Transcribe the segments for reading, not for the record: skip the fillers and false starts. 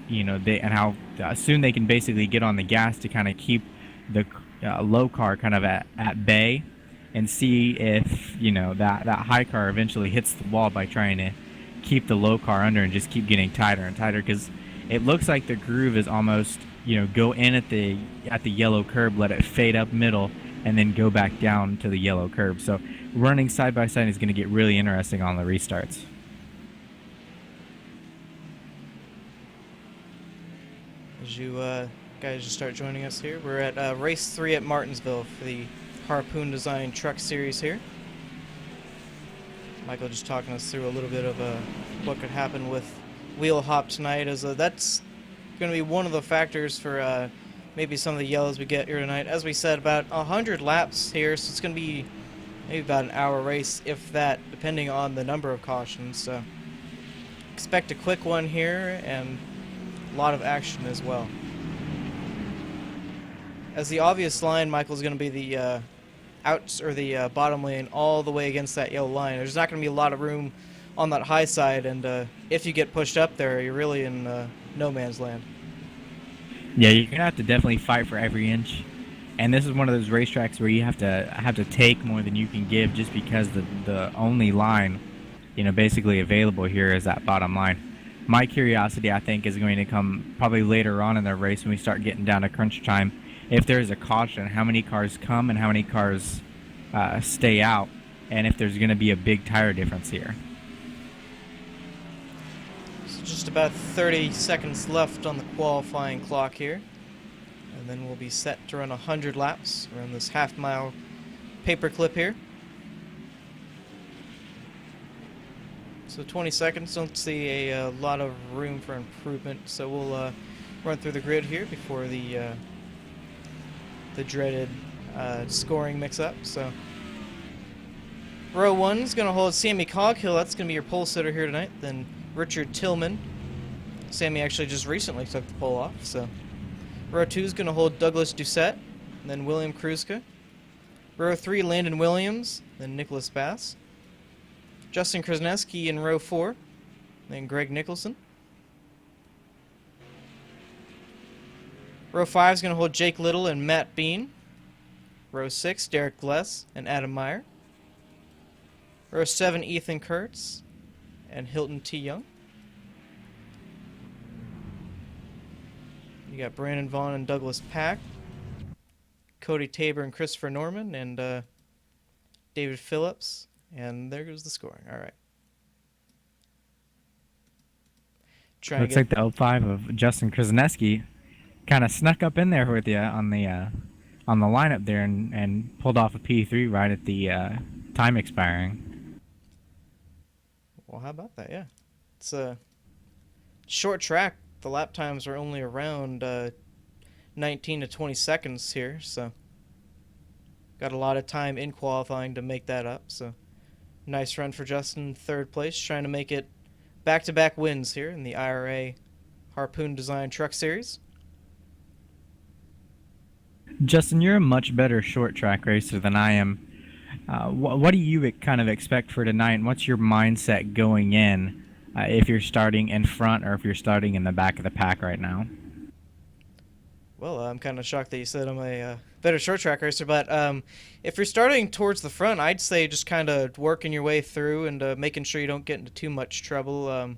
and how soon they can basically get on the gas to kind of keep the low car kind of at bay, and see if that high car eventually hits the wall by trying to keep the low car under and just keep getting tighter and tighter, because it looks like the groove is almost go in at the yellow curb, let it fade up middle, and then go back down to the yellow curb. So running side by side is going to get really interesting on the restarts. As you guys just start joining us here, we're at race 3 at Martinsville for the Harpoon Design Truck Series here. Michael just talking us through a little bit of what could happen with wheel hop tonight, as that's going to be one of the factors for maybe some of the yellows we get here tonight. As we said, about 100 laps here, so it's going to be maybe about an hour race, if that, depending on the number of cautions. So expect a quick one here and a lot of action as well. As the obvious line, Michael's going to be the outs or the bottom lane all the way against that yellow line. There's not going to be a lot of room on that high side, and if you get pushed up there, you're really in no man's land. Yeah, you're gonna have to definitely fight for every inch, and this is one of those racetracks where you have to take more than you can give, just because the only line, basically available here is that bottom line. My curiosity, I think, is going to come probably later on in the race when we start getting down to crunch time. If there's a caution, how many cars come and how many cars stay out, and if there's going to be a big tire difference here. So just about 30 seconds left on the qualifying clock here, and then we'll be set to run 100 laps around this half-mile paper clip here. So 20 seconds, don't see a lot of room for improvement, so we'll run through the grid here before the dreaded scoring mix-up. So row 1 is going to hold Sammy Coghill. That's going to be your pole sitter here tonight. Then Richard Tillman. Sammy actually just recently took the pole off. So row 2 is going to hold Douglas Doucette, and then William Kruska. Row 3, Landon Williams, then Nicholas Bass. Justin Krasneski in row 4, then Greg Nicholson. Row 5 is going to hold Jake Little and Matt Bean. Row 6, Derek Gless and Adam Meyer. Row 7, Ethan Kurtz and Hilton T. Young. You got Brandon Vaughn and Douglas Pack, Cody Tabor and Christopher Norman, and David Phillips. And there goes the scoring. All right. Looks like the 05 of Justin Krasneski kind of snuck up in there with you on the lineup there, and pulled off a P3 right at the time expiring. Well, how about that? Yeah, it's a short track. The lap times are only around 19 to 20 seconds here, so got a lot of time in qualifying to make that up. So nice run for Justin, third place, trying to make it back-to-back wins here in the IRA Harpoon Design Truck Series. Justin, you're a much better short track racer than I am. What do you kind of expect for tonight, and what's your mindset going in if you're starting in front or if you're starting in the back of the pack right now? Well, I'm kind of shocked that you said I'm a better short track racer, but if you're starting towards the front, I'd say just kind of working your way through and making sure you don't get into too much trouble.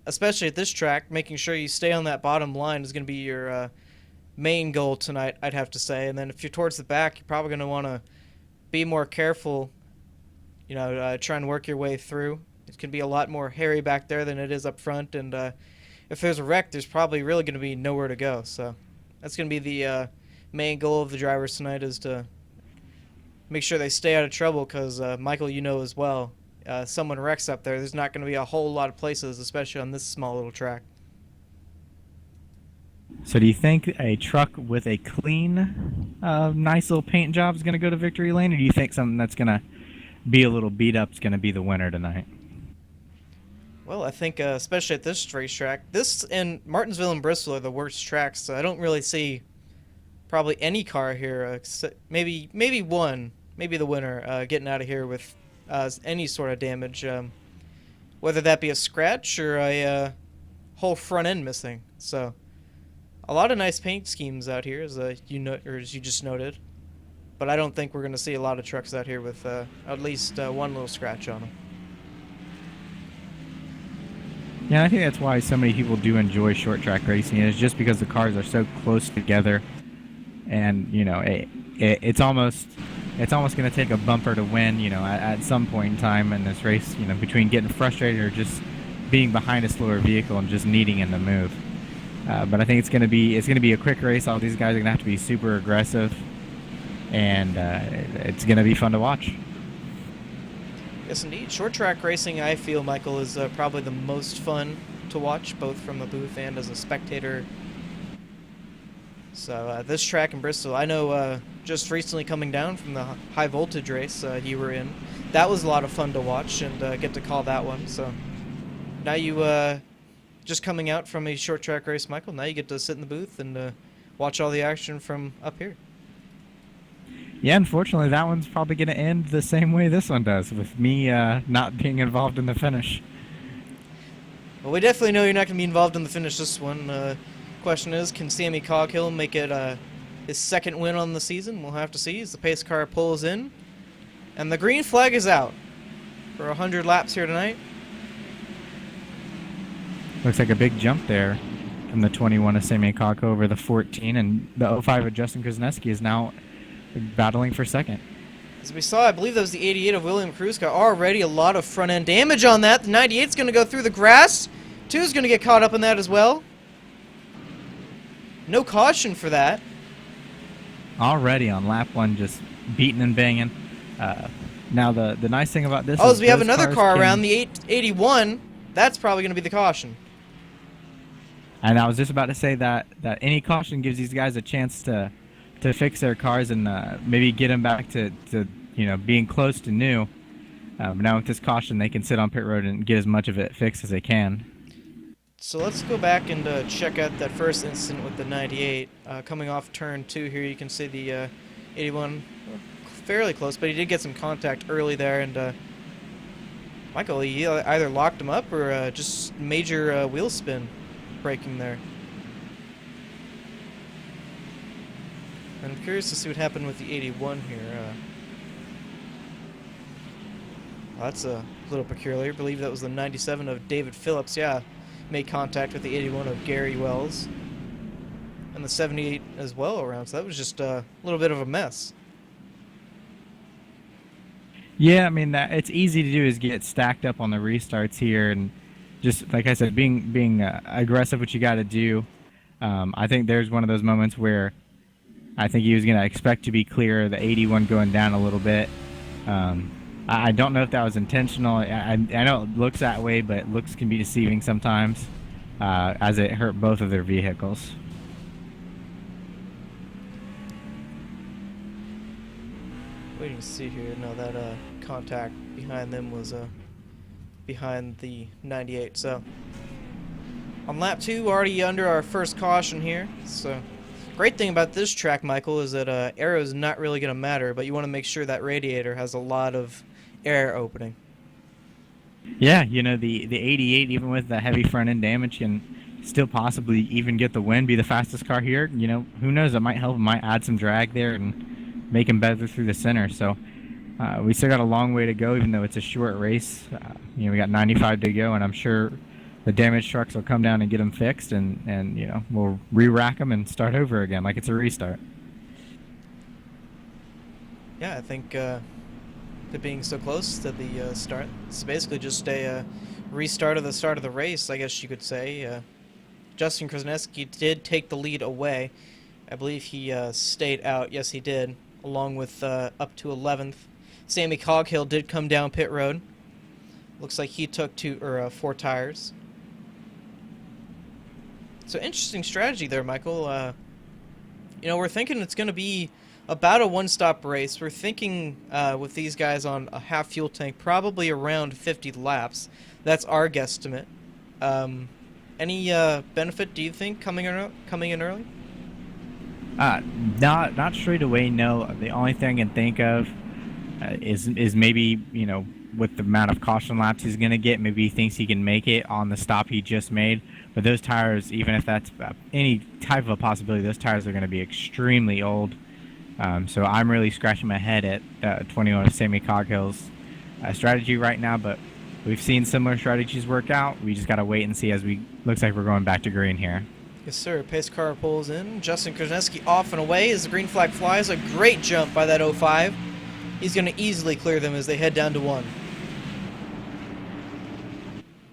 Especially at this track, making sure you stay on that bottom line is going to be your main goal tonight, I'd have to say. And then if you're towards the back, you're probably going to want to be more careful, trying to work your way through. It can be a lot more hairy back there than it is up front, and if there's a wreck, there's probably really going to be nowhere to go. So that's going to be the main goal of the drivers tonight, is to make sure they stay out of trouble, because Michael, you know as well, someone wrecks up there, there's not going to be a whole lot of places, especially on this small little track. So do you think a truck with a clean, nice little paint job is going to go to victory lane, or do you think something that's going to be a little beat up is going to be the winner tonight? Well, I think especially at this racetrack, this and Martinsville and Bristol are the worst tracks, so I don't really see probably any car here, maybe one, maybe the winner, getting out of here with any sort of damage, whether that be a scratch or a whole front end missing. So a lot of nice paint schemes out here, as as you just noted. But I don't think we're going to see a lot of trucks out here with at least one little scratch on them. Yeah, I think that's why so many people do enjoy short track racing. Is just because the cars are so close together, and it's almost going to take a bumper to win. At some point in time in this race, between getting frustrated or just being behind a slower vehicle and just needing him to move. But I think it's going to be a quick race. All these guys are going to have to be super aggressive, and it's going to be fun to watch. Yes, indeed. Short track racing, I feel, Michael, is probably the most fun to watch, both from the booth and as a spectator. So this track in Bristol, I know just recently coming down from the high voltage race you were in, that was a lot of fun to watch and get to call that one. So now you just coming out from a short track race, Michael, now you get to sit in the booth and watch all the action from up here. Yeah, unfortunately, that one's probably going to end the same way this one does, with me not being involved in the finish. Well, we definitely know you're not going to be involved in the finish this one. Question is, can Sammy Coghill make it his second win on the season? We'll have to see as the pace car pulls in. And the green flag is out for 100 laps here tonight. Looks like a big jump there from the 21 of Sammy Coghill over the 14, and the 05 of Justin Krasneski is now battling for second. As we saw, I believe that was the 88 of William Kruska. Already a lot of front-end damage on that. The 98's going to go through the grass. 2's going to get caught up in that as well. No caution for that. Already on lap 1, just beating and banging. Now, the nice thing about this is is we have another car around, the 81. That's probably going to be the caution. And I was just about to say that any caution gives these guys a chance to fix their cars and maybe get them back to being close to new. But now with this caution, they can sit on pit road and get as much of it fixed as they can. So let's go back and check out that first incident with the 98. Coming off turn 2 here, you can see the 81 fairly close, but he did get some contact early there, and Michael, he either locked him up or just major wheel spin braking there. I'm curious to see what happened with the 81 here. Well, that's a little peculiar. I believe that was the 97 of David Phillips. Yeah, made contact with the 81 of Gary Wells. And the 78 as well around. So that was just a little bit of a mess. Yeah, I mean, it's easy to do is get stacked up on the restarts here. And just, like I said, being aggressive, what you got to do. I think there's one of those moments where I think he was going to expect to be clear, the 81 going down a little bit. I don't know if that was intentional. I know it looks that way, but looks can be deceiving sometimes, as it hurt both of their vehicles. Waiting to see here. No, that contact behind them was behind the 98. So on lap 2, already under our first caution here. So great thing about this track, Michael, is that aero is not really going to matter, but you want to make sure that radiator has a lot of air opening. Yeah, the 88, even with the heavy front end damage, can still possibly even get the win, be the fastest car here. Who knows? It might help, might add some drag there and make him better through the center. So we still got a long way to go, even though it's a short race. We got 95 to go, and I'm sure the damaged trucks will come down and get them fixed, and we'll re-rack them and start over again like it's a restart. Yeah, I think it being so close to the start, it's basically just a restart of the start of the race, I guess you could say. Justin Krasneski did take the lead away. I believe he stayed out. Yes, he did, along with up to 11th. Sammy Coghill did come down pit road. Looks like he took 4 tires. So interesting strategy there, Michael. We're thinking it's going to be about a one-stop race. We're thinking with these guys on a half fuel tank, probably around 50 laps. That's our guesstimate. Any benefit, do you think, coming in early? Not straight away, no. The only thing I can think of is maybe, with the amount of caution laps he's going to get, maybe he thinks he can make it on the stop he just made. But those tires, even if that's any type of a possibility, those tires are going to be extremely old. So I'm really scratching my head at 21 of Sammy Coghill's strategy right now, but we've seen similar strategies work out. We just got to wait and see as we looks like we're going back to green here. Yes, sir. Pace car pulls in. Justin Krasneski off and away as the green flag flies. A great jump by that 05. He's going to easily clear them as they head down to 1.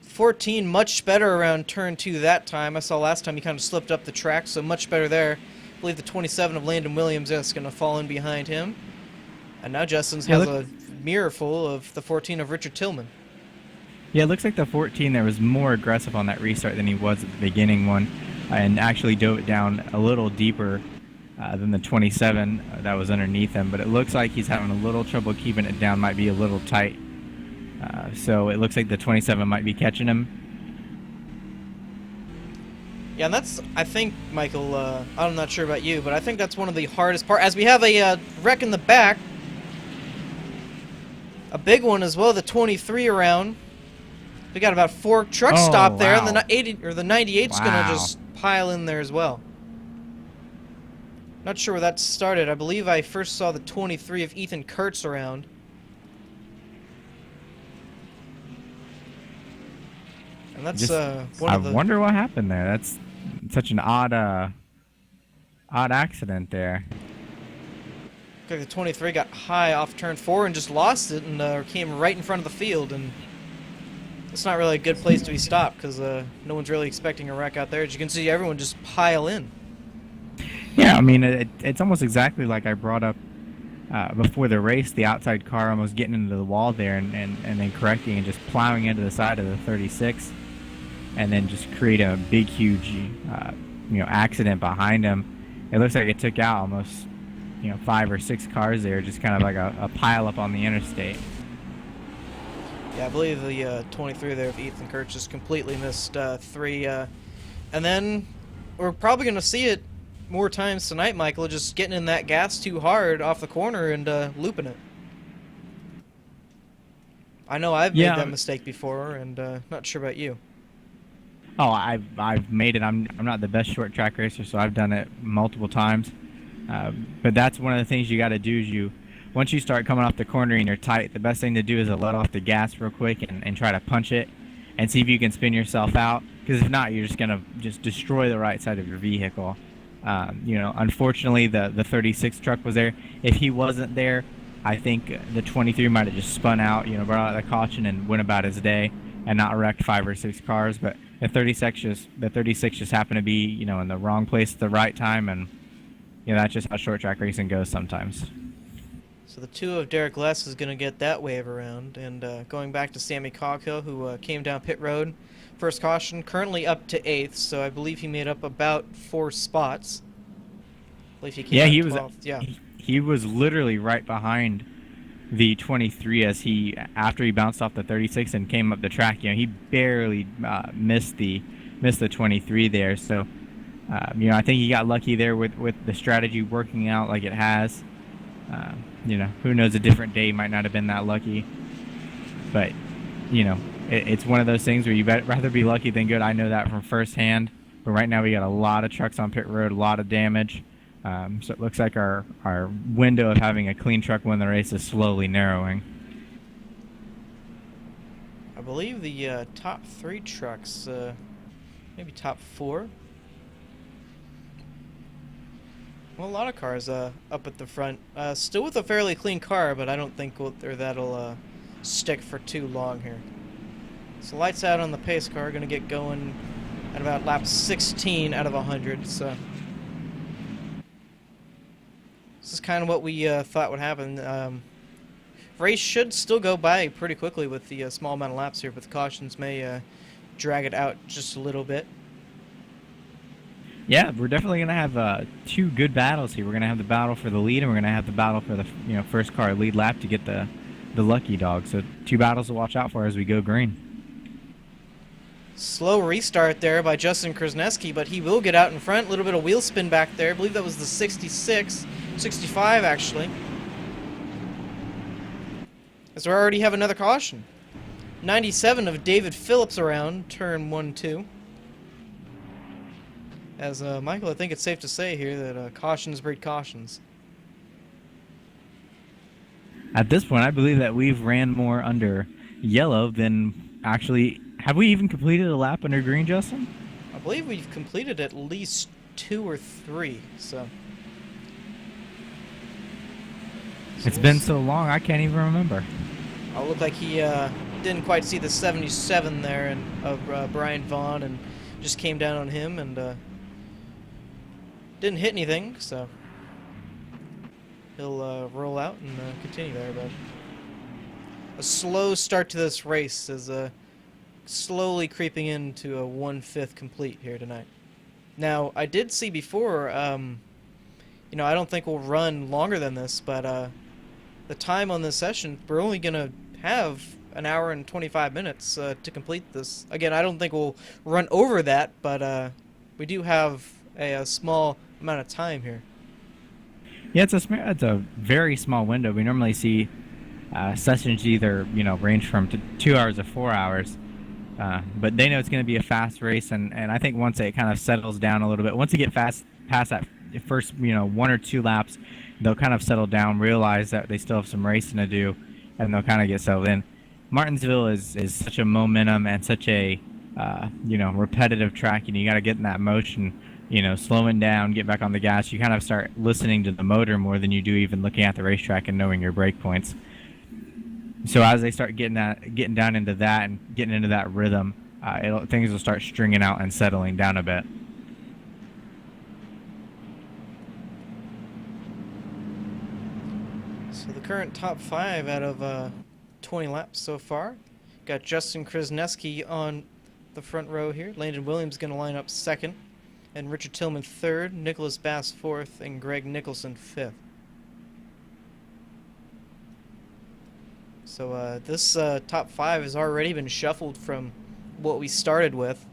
14 much better around turn 2 that time. I saw last time he kind of slipped up the track, so much better there. I believe the 27 of Landon Williams is going to fall in behind him. And now Justin's has a mirror full of the 14 of Richard Tillman. Yeah, it looks like the 14 there was more aggressive on that restart than he was at the beginning one, and actually dove it down a little deeper than the 27 that was underneath him. But it looks like he's having a little trouble keeping it down, might be a little tight. So it looks like the 27 might be catching him. Yeah, and that's, I think, Michael, I'm not sure about you, but I think that's one of the hardest parts. As we have a wreck in the back, a big one as well, the 23 around. We got about 4 trucks stopped there, and the 80 or the 98's gonna just pile in there as well. Not sure where that started. I believe I first saw the 23 of Ethan Kurtz around. And that's one of the... I wonder what happened there. That's such an odd accident there. The 23 got high off turn 4 and just lost it and came right in front of the field, and it's not really a good place to be stopped because no one's really expecting a wreck out there. As you can see, everyone just pile in. Yeah, I mean, it's almost exactly like I brought up before the race, the outside car almost getting into the wall there and then correcting and just plowing into the side of the 36 and then just create a big, huge accident behind him. It looks like it took out almost 5 or 6 cars there, just kind of like a pile up on the interstate. Yeah, I believe the 23 there of Ethan Kurtz just completely missed 3. And then we're probably going to see it more times tonight, Michael, just getting in that gas too hard off the corner and looping it. I know I've made that mistake before, and not sure about you. Oh, I've made it. I'm not the best short track racer, so I've done it multiple times. But that's one of the things you got to do is once you start coming off the corner and you're tight, the best thing to do is to let off the gas real quick and try to punch it and see if you can spin yourself out. Because if not, you're just gonna destroy the right side of your vehicle. Unfortunately, the 36 truck was there. If he wasn't there, I think the 23 might have just spun out, brought out the caution and went about his day and not wrecked 5 or 6 cars. But the 36 just happened to be, in the wrong place at the right time, and that's just how short track racing goes sometimes. So the 2 of Derek Less is going to get that wave around, and going back to Sammy Coghill, who came down pit road. First caution, currently up to 8th, so I believe he made up about 4 spots. I believe he came he out was 12th. He was literally right behind the 23 as after he bounced off the 36 and came up the track. He barely missed the 23 there. So I think he got lucky there with the strategy working out like it has. Who knows, a different day might not have been that lucky, but it's one of those things where you rather be lucky than good. I know that from firsthand. But right now we got a lot of trucks on pit road, a lot of damage. So it looks like our window of having a clean truck win the race is slowly narrowing. I believe the top 3 trucks, maybe top 4. Well, a lot of cars up at the front. Still with a fairly clean car, but I don't think that'll stick for too long here. So lights out on the pace car, going to get going at about lap 16 out of 100. So this is kind of what we thought would happen. Race should still go by pretty quickly with the small amount of laps here, but the cautions may drag it out just a little bit. Yeah, we're definitely going to have 2 good battles here. We're going to have the battle for the lead, and we're going to have the battle for the first car lead lap to get the lucky dog. So 2 battles to watch out for as we go green. Slow restart there by Justin Krasneski, but he will get out in front. A little bit of wheel spin back there. I believe that was the 65 actually. As we already have another caution. 97 of David Phillips around, turn 1-2. As Michael, I think it's safe to say here that cautions breed cautions. At this point, I believe that we've ran more under yellow than actually. Have we even completed a lap under green, Justin? I believe we've completed at least 2 or 3, so... It's been so long, I can't even remember. I'll look like he didn't quite see the 77 there and of Brian Vaughn and just came down on him and didn't hit anything, so he'll roll out and continue there. But a slow start to this race is slowly creeping into a 1/5 complete here tonight. Now, I did see before, you know, I don't think we'll run longer than this, but the time on this session, we're only going to have an hour and 25 minutes to complete this. Again, I don't think we'll run over that, but we do have a small amount of time here. Yeah, it's a very small window. We normally see sessions either range from 2 hours to 4 hours, but they know it's going to be a fast race, and I think once it kind of settles down a little bit, once you get past that first 1 or 2 laps, they'll kind of settle down, realize that they still have some racing to do, and they'll kind of get settled in. Martinsville is such a momentum and such a repetitive track, and you got to get in that motion, slowing down, get back on the gas. You kind of start listening to the motor more than you do even looking at the racetrack and knowing your brake points. So as they start getting down into that and getting into that rhythm, things will start stringing out and settling down a bit. So the current top 5 out of 20 laps so far. Got Justin Krasneski on the front row here. Landon Williams going to line up 2nd. And Richard Tillman 3rd. Nicholas Bass 4th. And Greg Nicholson 5th. So this top 5 has already been shuffled from what we started with.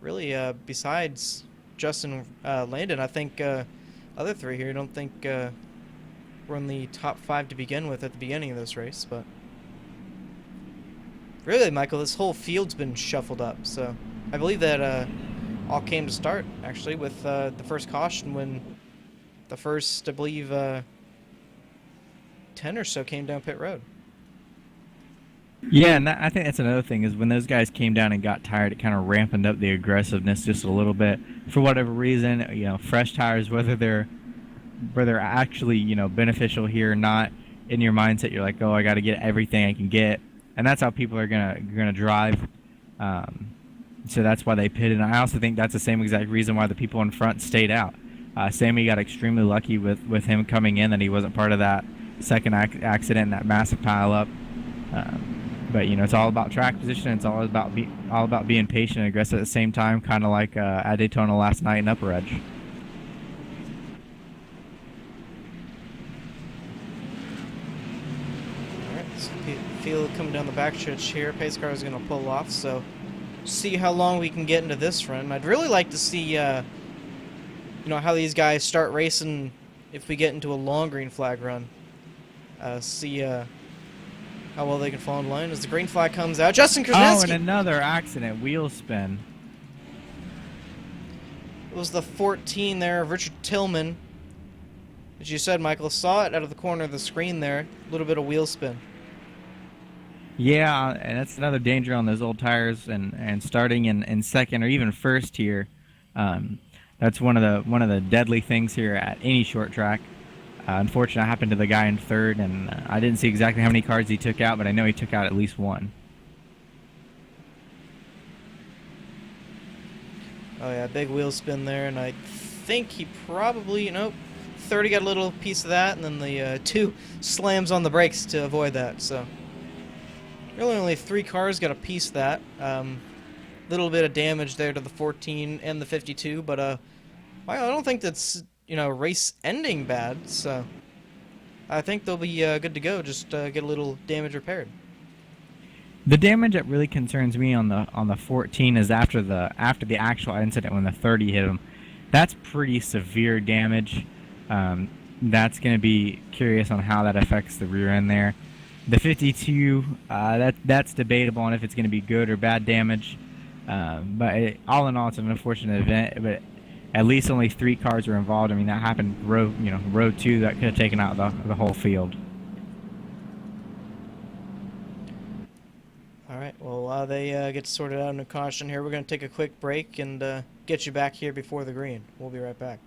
Really, besides Justin Landon, I think other 3 here don't think were in the top 5 to begin with at the beginning of this race. But really, Michael, this whole field's been shuffled up. So I believe that all came to start, actually, with the first caution when the first, I believe, 10 or so came down pit road. Yeah, and I think that's another thing is when those guys came down and got tired, it kind of ramped up the aggressiveness just a little bit. For whatever reason, fresh tires, whether they're actually beneficial here or not, in your mindset you're like, oh, I got to get everything I can get, and that's how people are gonna drive. So that's why they pitted. And I also think that's the same exact reason why the people in front stayed out. Sammy got extremely lucky with him coming in that he wasn't part of that second accident, that massive pileup. But it's all about track position. It's all about being patient and aggressive at the same time, kind of like at Daytona last night in Upper Edge. All right, so field coming down the backstretch here. Pace car is going to pull off, so see how long we can get into this run. I'd really like to see how these guys start racing if we get into a long green flag run. See how well they can fall in line as the green flag comes out. Justin Krasneski! Oh, and another accident, wheel spin. It was the 14 there of Richard Tillman. As you said, Michael, saw it out of the corner of the screen there. A little bit of wheel spin. Yeah, and that's another danger on those old tires, and starting in second or even first here. That's one of the deadly things here at any short track. Unfortunately, it happened to the guy in third, and I didn't see exactly how many cars he took out, but I know he took out at least one. Oh yeah, big wheel spin there, and I think he probably, 30 got a little piece of that, and then the 2 slams on the brakes to avoid that, so. Really only 3 cars got a piece of that. Little bit of damage there to the 14 and the 52, but I don't think that's race ending bad, so I think they'll be good to go. Just get a little damage repaired. The damage that really concerns me on the 14 is after the actual incident when the 30 hit him. That's pretty severe damage. That's going to be curious on how that affects the rear end there. The 52, that's debatable on if it's going to be good or bad damage. All in all, it's an unfortunate event. But at least only 3 cars were involved. I mean, that happened row 2 that could have taken out the whole field. All right. Well, while they get sorted out in a caution here, we're going to take a quick break and get you back here before the green. We'll be right back.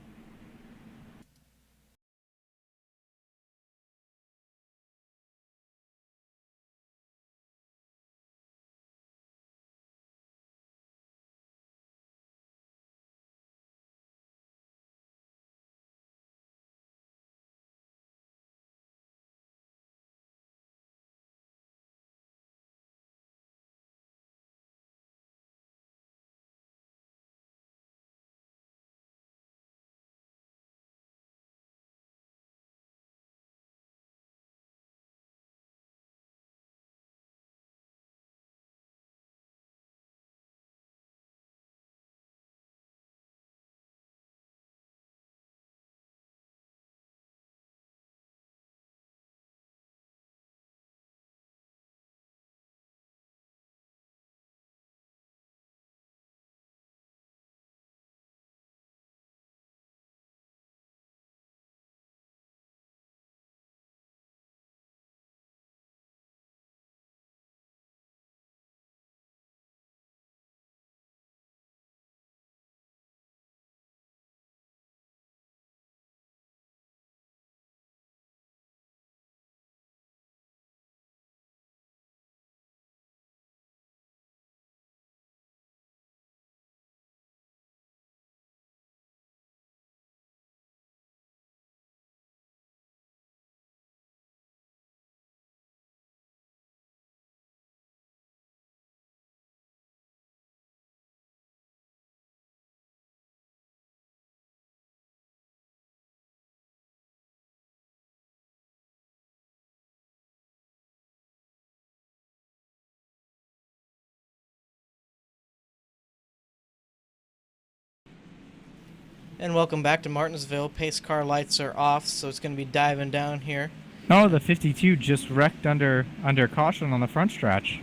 And welcome back to Martinsville. Pace car lights are off, so it's going to be diving down here. Oh, the 52 just wrecked under caution on the front stretch.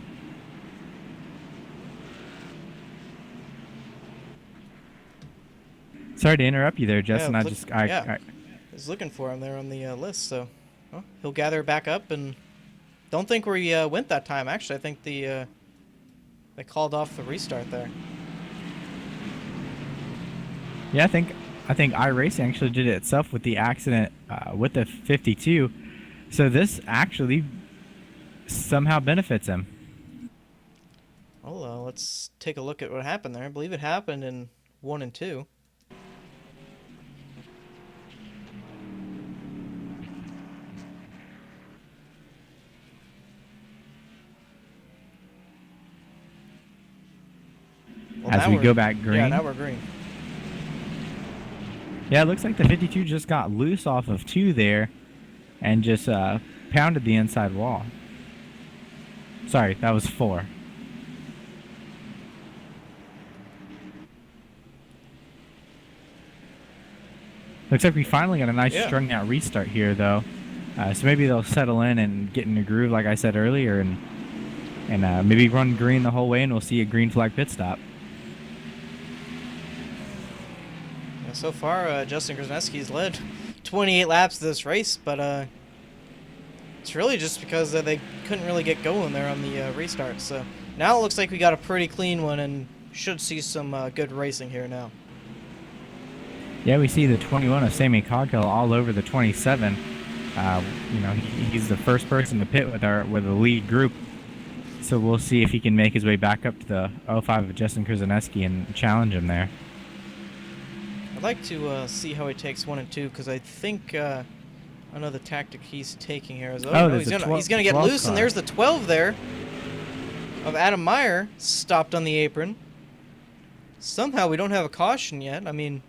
Sorry to interrupt you there, Justin. Yeah, I was looking for him there on the list, so well, he'll gather back up, and don't think we went that time. Actually, I think they called off the restart there. Yeah, I think iRacing actually did it itself with the accident with the 52. So this actually somehow benefits him. Well, let's take a look at what happened there. I believe it happened in 1 and 2. Well, As we go back green. Yeah, now we're green. Yeah, it looks like the 52 just got loose off of 2 there and just pounded the inside wall. Sorry, that was 4. Looks like we finally got a nice strung out restart here, though. So maybe they'll settle in and get in a groove, like I said earlier, and maybe run green the whole way, and we'll see a green flag pit stop. Yeah, so far, Justin Krasneski's led 28 laps this race, but it's really just because they couldn't really get going there on the restart. So now it looks like we got a pretty clean one and should see some good racing here now. Yeah, we see the 21 of Sammy Coghill all over the 27. He's the first person to pit with the lead group. So we'll see if he can make his way back up to the 05 of Justin Krasneski and challenge him there. I'd like to see how he takes 1 and 2, because I think I know the tactic he's taking here is he's gonna get loose, car. And there's the 12 there of Adam Meyer stopped on the apron. Somehow we don't have a caution yet. I mean,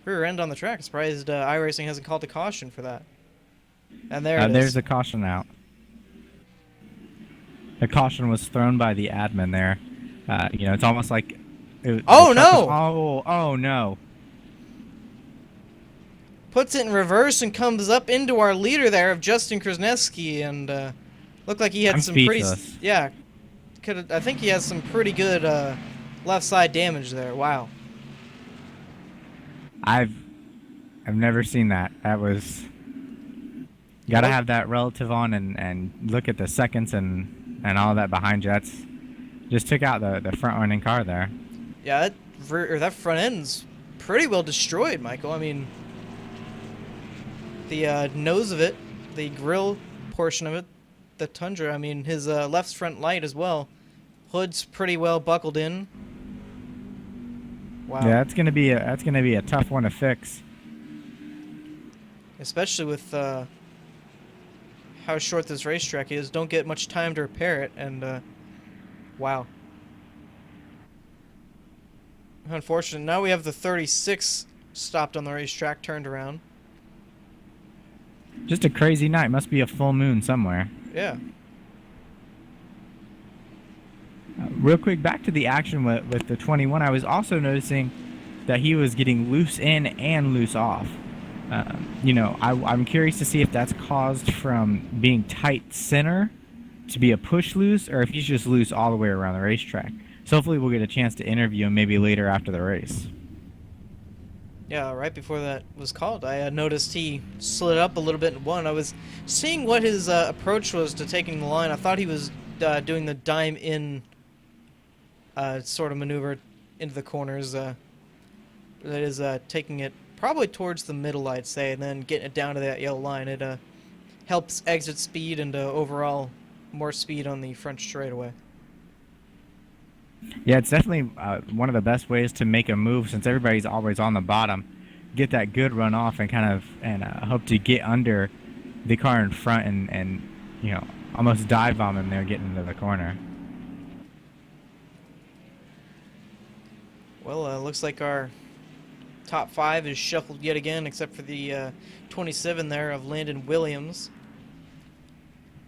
rear end on the track. Surprised iRacing hasn't called a caution for that. And there's the caution out. The caution was thrown by the admin there. It's almost like. Oh no! Oh no! Puts it in reverse and comes up into our leader there of Justin Krasneski, and looked like he had some speechless. pretty. Yeah, I think he has some pretty good left side damage there. Wow. I've never seen that. That was got to Well, have that relative on and look at the seconds and all that behind you. That's just took out the front running car there. yeah, that front end's pretty well destroyed, Michael. I mean, the nose of it, the grill portion of it, the Tundra. I mean, his left front light as well. Hood's pretty well buckled in. Wow. Yeah, that's gonna be a tough one to fix. Especially with how short this racetrack is. Don't get much time to repair it, and wow. Unfortunate. Now we have the 36 stopped on the racetrack, turned around. Just a crazy night. Must be a full moon somewhere. Yeah. Real quick, back to the action with the 21. I was also noticing that he was getting loose in and loose off. I'm curious to see if that's caused from being tight center to be a push loose, or if he's just loose all the way around the racetrack. So hopefully we'll get a chance to interview him maybe later after the race. Yeah, right before that was called, I noticed he slid up a little bit in one. I was seeing what his approach was to taking the line. I thought he was doing the dime in sort of maneuver into the corners. That is taking it probably towards the middle, I'd say, and then getting it down to that yellow line. It helps exit speed and overall more speed on the front straightaway. Yeah, it's definitely one of the best ways to make a move since everybody's always on the bottom. Get that good run off and hope to get under the car in front and almost dive bomb him there getting into the corner. Well, looks like our top 5 is shuffled yet again, except for the 27 there of Landon Williams.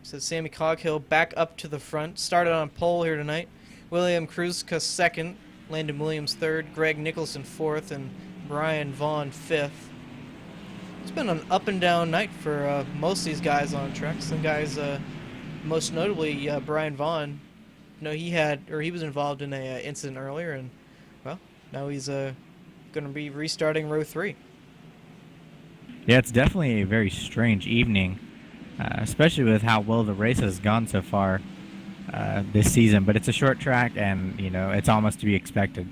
So Sammy Coghill back up to the front. Started on pole here tonight. William Kruzka second, Landon Williams third, Greg Nicholson fourth, and Brian Vaughn fifth. It's been an up and down night for most of these guys on track. Some guys, most notably Brian Vaughn, he was involved in a incident earlier, and well, now he's going to be restarting row 3. Yeah, it's definitely a very strange evening, especially with how well the race has gone so far this season. But it's a short track, and it's almost to be expected.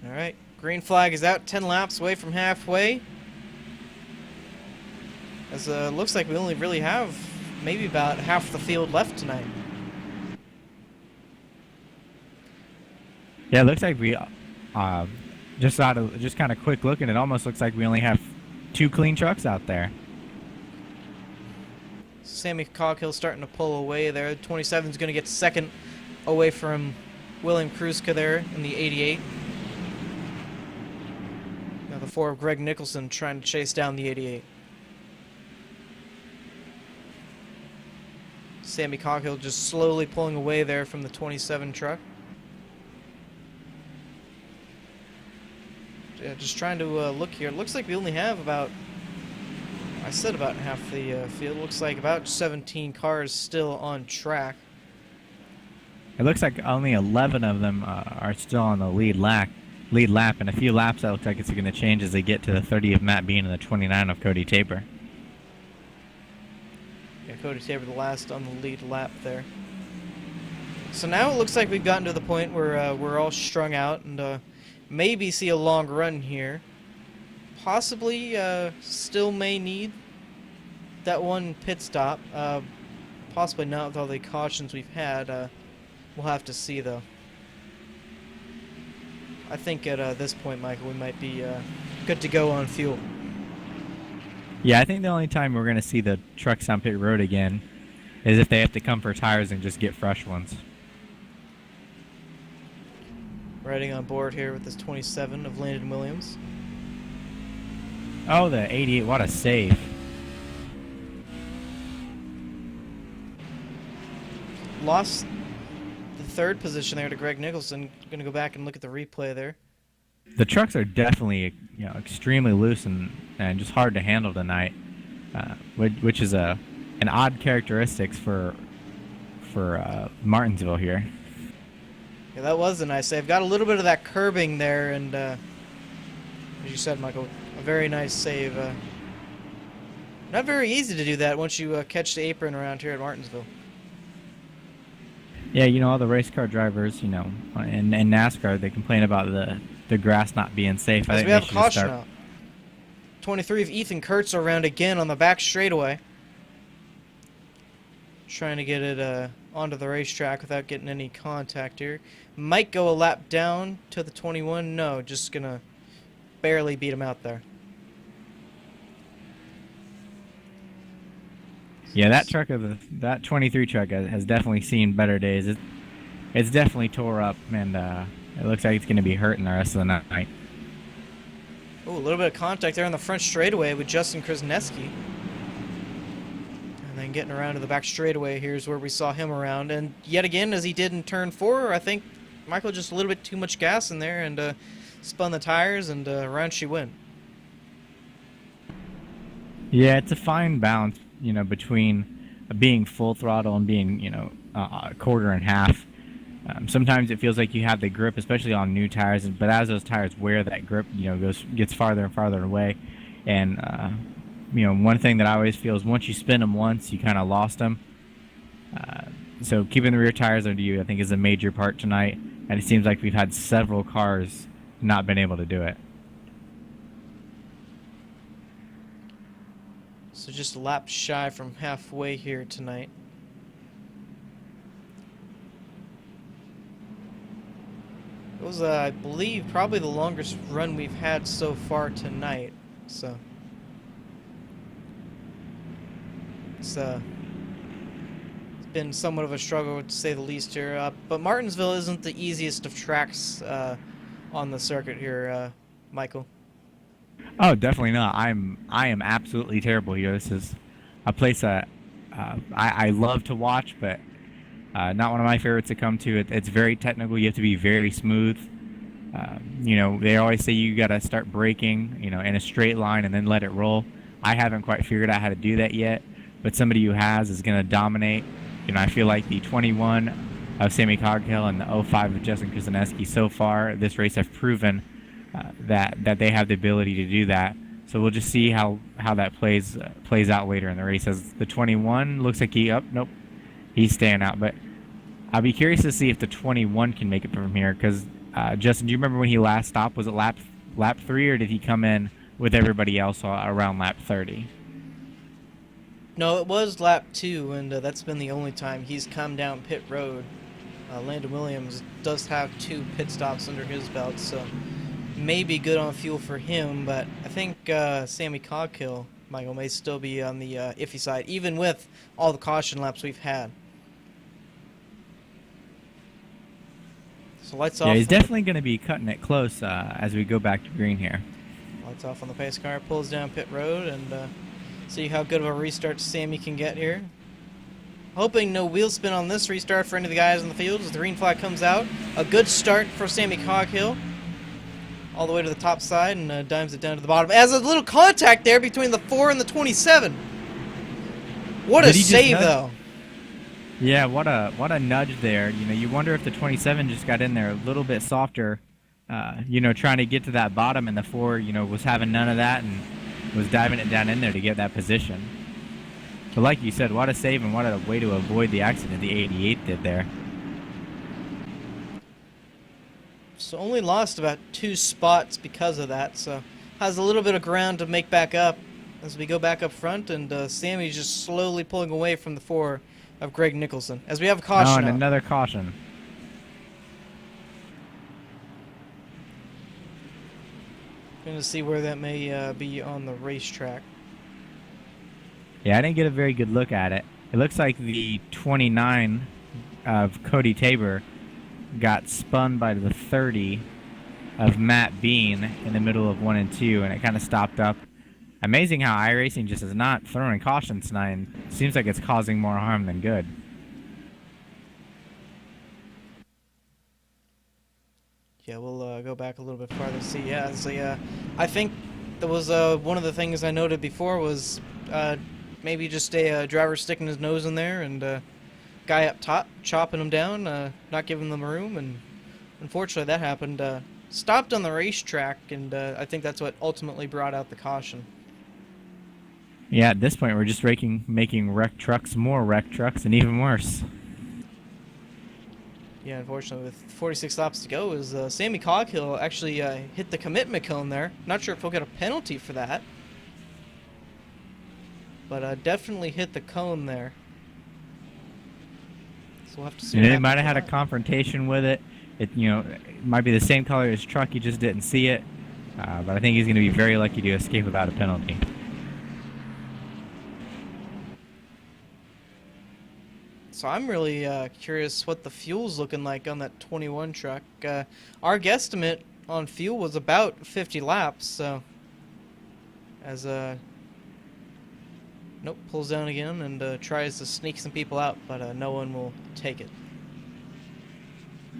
All right, green flag is out, 10 laps away from halfway. As looks like we only really have maybe about half the field left tonight. Yeah, it looks like we just kind of quick looking. It almost looks like we only have 2 clean trucks out there. Sammy Coghill starting to pull away there. 27 is going to get second away from William Kruzka there in the 88. Now the 4 of Greg Nicholson trying to chase down the 88. Sammy Coghill just slowly pulling away there from the 27 truck. Yeah, just trying to look here. It looks like we only have about half the field. Looks like about 17 cars still on track. It looks like only 11 of them are still on the lead lap. And a few laps that looks like it's going to change as they get to the 30 of Matt Bean and the 29 of Cody Tabor. Yeah, Cody Tabor the last on the lead lap there. So now it looks like we've gotten to the point where we're all strung out and maybe see a long run here. Possibly still may need that one pit stop. Possibly not with all the cautions we've had. We'll have to see, though. I think at this point, Michael, we might be good to go on fuel. Yeah, I think the only time we're going to see the trucks on pit road again is if they have to come for tires and just get fresh ones. Riding on board here with this 27 of Landon Williams. Oh, the 88, what a save. Lost the third position there to Greg Nicholson. Going to go back and look at the replay there. The trucks are definitely extremely loose and just hard to handle tonight, which is an odd characteristics for Martinsville here. Yeah, that was a nice save. Got a little bit of that curbing there, and as you said, Michael, a very nice save. Not very easy to do that once you catch the apron around here at Martinsville. Yeah, all the race car drivers, in NASCAR, they complain about the grass not being safe. I As think we they have a should just caution start. out. 23 of Ethan Kurtz around again on the back straightaway. Trying to get it onto the racetrack without getting any contact here. Might go a lap down to the 21. No, just gonna barely beat him out there. Yeah, that 23 truck has definitely seen better days. It's definitely tore up, and it looks like it's going to be hurting the rest of the night. Oh, a little bit of contact there on the front straightaway with Justin Krasneski. And then getting around to the back straightaway, here's where we saw him around. And yet again, as he did in turn 4, I think Michael just a little bit too much gas in there and spun the tires, and around she went. Yeah, it's a fine balance, between being full throttle and being, a quarter and half. Sometimes it feels like you have the grip, especially on new tires, but as those tires wear, that grip, gets farther and farther away. And, one thing that I always feel is once you spin them once, you kind of lost them. So keeping the rear tires under you, I think, is a major part tonight. And it seems like we've had several cars not been able to do it. So just a lap shy from halfway here tonight. It was, I believe, probably the longest run we've had so far tonight. So it's been somewhat of a struggle, to say the least here. But Martinsville isn't the easiest of tracks on the circuit here, Michael. Oh, definitely not. I am absolutely terrible here. This is a place that I love to watch, but not one of my favorites to come to. It's very technical. You have to be very smooth. They always say you got to start braking, in a straight line and then let it roll. I haven't quite figured out how to do that yet, but somebody who has is going to dominate. I feel like the 21 of Sammy Coghill and the 05 of Justin Krasneski so far this race have proven that they have the ability to do that. So we'll just see how that plays out later in the race. As the 21 looks like nope, he's staying out. But I'll be curious to see if the 21 can make it from here. Because Justin, do you remember when he last stopped? Was it lap 3, or did he come in with everybody else around lap 30? No, it was lap 2, and that's been the only time he's come down pit road. Landon Williams does have 2 pit stops under his belt, so may be good on fuel for him, but I think Sammy Coghill, Michael, may still be on the iffy side, even with all the caution laps we've had. So lights off. Yeah, he's definitely going to be cutting it close as we go back to green here. Lights off on the pace car, pulls down pit road, and see how good of a restart Sammy can get here. Hoping no wheel spin on this restart for any of the guys in the field as the green flag comes out. A good start for Sammy Coghill. All the way to the top side and dimes it down to the bottom. As a little contact there between the 4 and the 27. What a save, though. Yeah, what a nudge there. You wonder if the 27 just got in there a little bit softer, trying to get to that bottom, and the 4, was having none of that and was diving it down in there to get that position. But like you said, what a save and what a way to avoid the accident the 88 did there. So only lost about 2 spots because of that, so has a little bit of ground to make back up as we go back up front, and Sammy's just slowly pulling away from the 4 of Greg Nicholson. As we have a caution Oh, and out. another caution. Going to see where that may be on the racetrack. Yeah, I didn't get a very good look at it. It looks like the 29 of Cody Tabor got spun by the 30 of Matt Bean in the middle of 1 and 2, and it kind of stopped up. Amazing how iRacing just is not throwing cautions tonight, and seems like it's causing more harm than good. Yeah, we'll go back a little bit farther to see. Yeah, so I think that was one of the things I noted before was maybe just a driver sticking his nose in there and guy up top chopping them down, not giving them room, and unfortunately, that happened. Stopped on the racetrack, and I think that's what ultimately brought out the caution. Yeah, at this point, we're just making wrecked trucks, more wrecked trucks, and even worse. Yeah, unfortunately, with 46 laps to go, is Sammy Coghill actually hit the commitment cone there. Not sure if he'll get a penalty for that, but definitely hit the cone there. So we'll have to see And what it happens might have with had a that. confrontation with it. It might be the same color as his truck. He just didn't see it. But I think he's going to be very lucky to escape without a penalty. So I'm really curious what the fuel's looking like on that 21 truck. Our guesstimate on fuel was about 50 laps, so as nope, pulls down again and tries to sneak some people out, but no one will take it.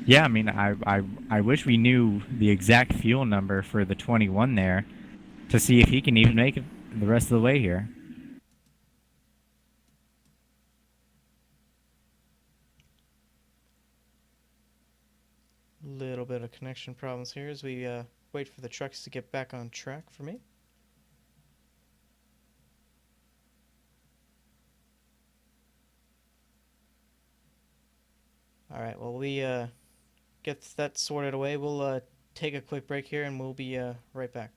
Yeah, I mean, I wish we knew the exact fuel number for the 21 there to see if he can even make it the rest of the way here. Little bit of connection problems here as we wait for the trucks to get back on track for me. All right, well, we get that sorted away. We'll take a quick break here and we'll be right back.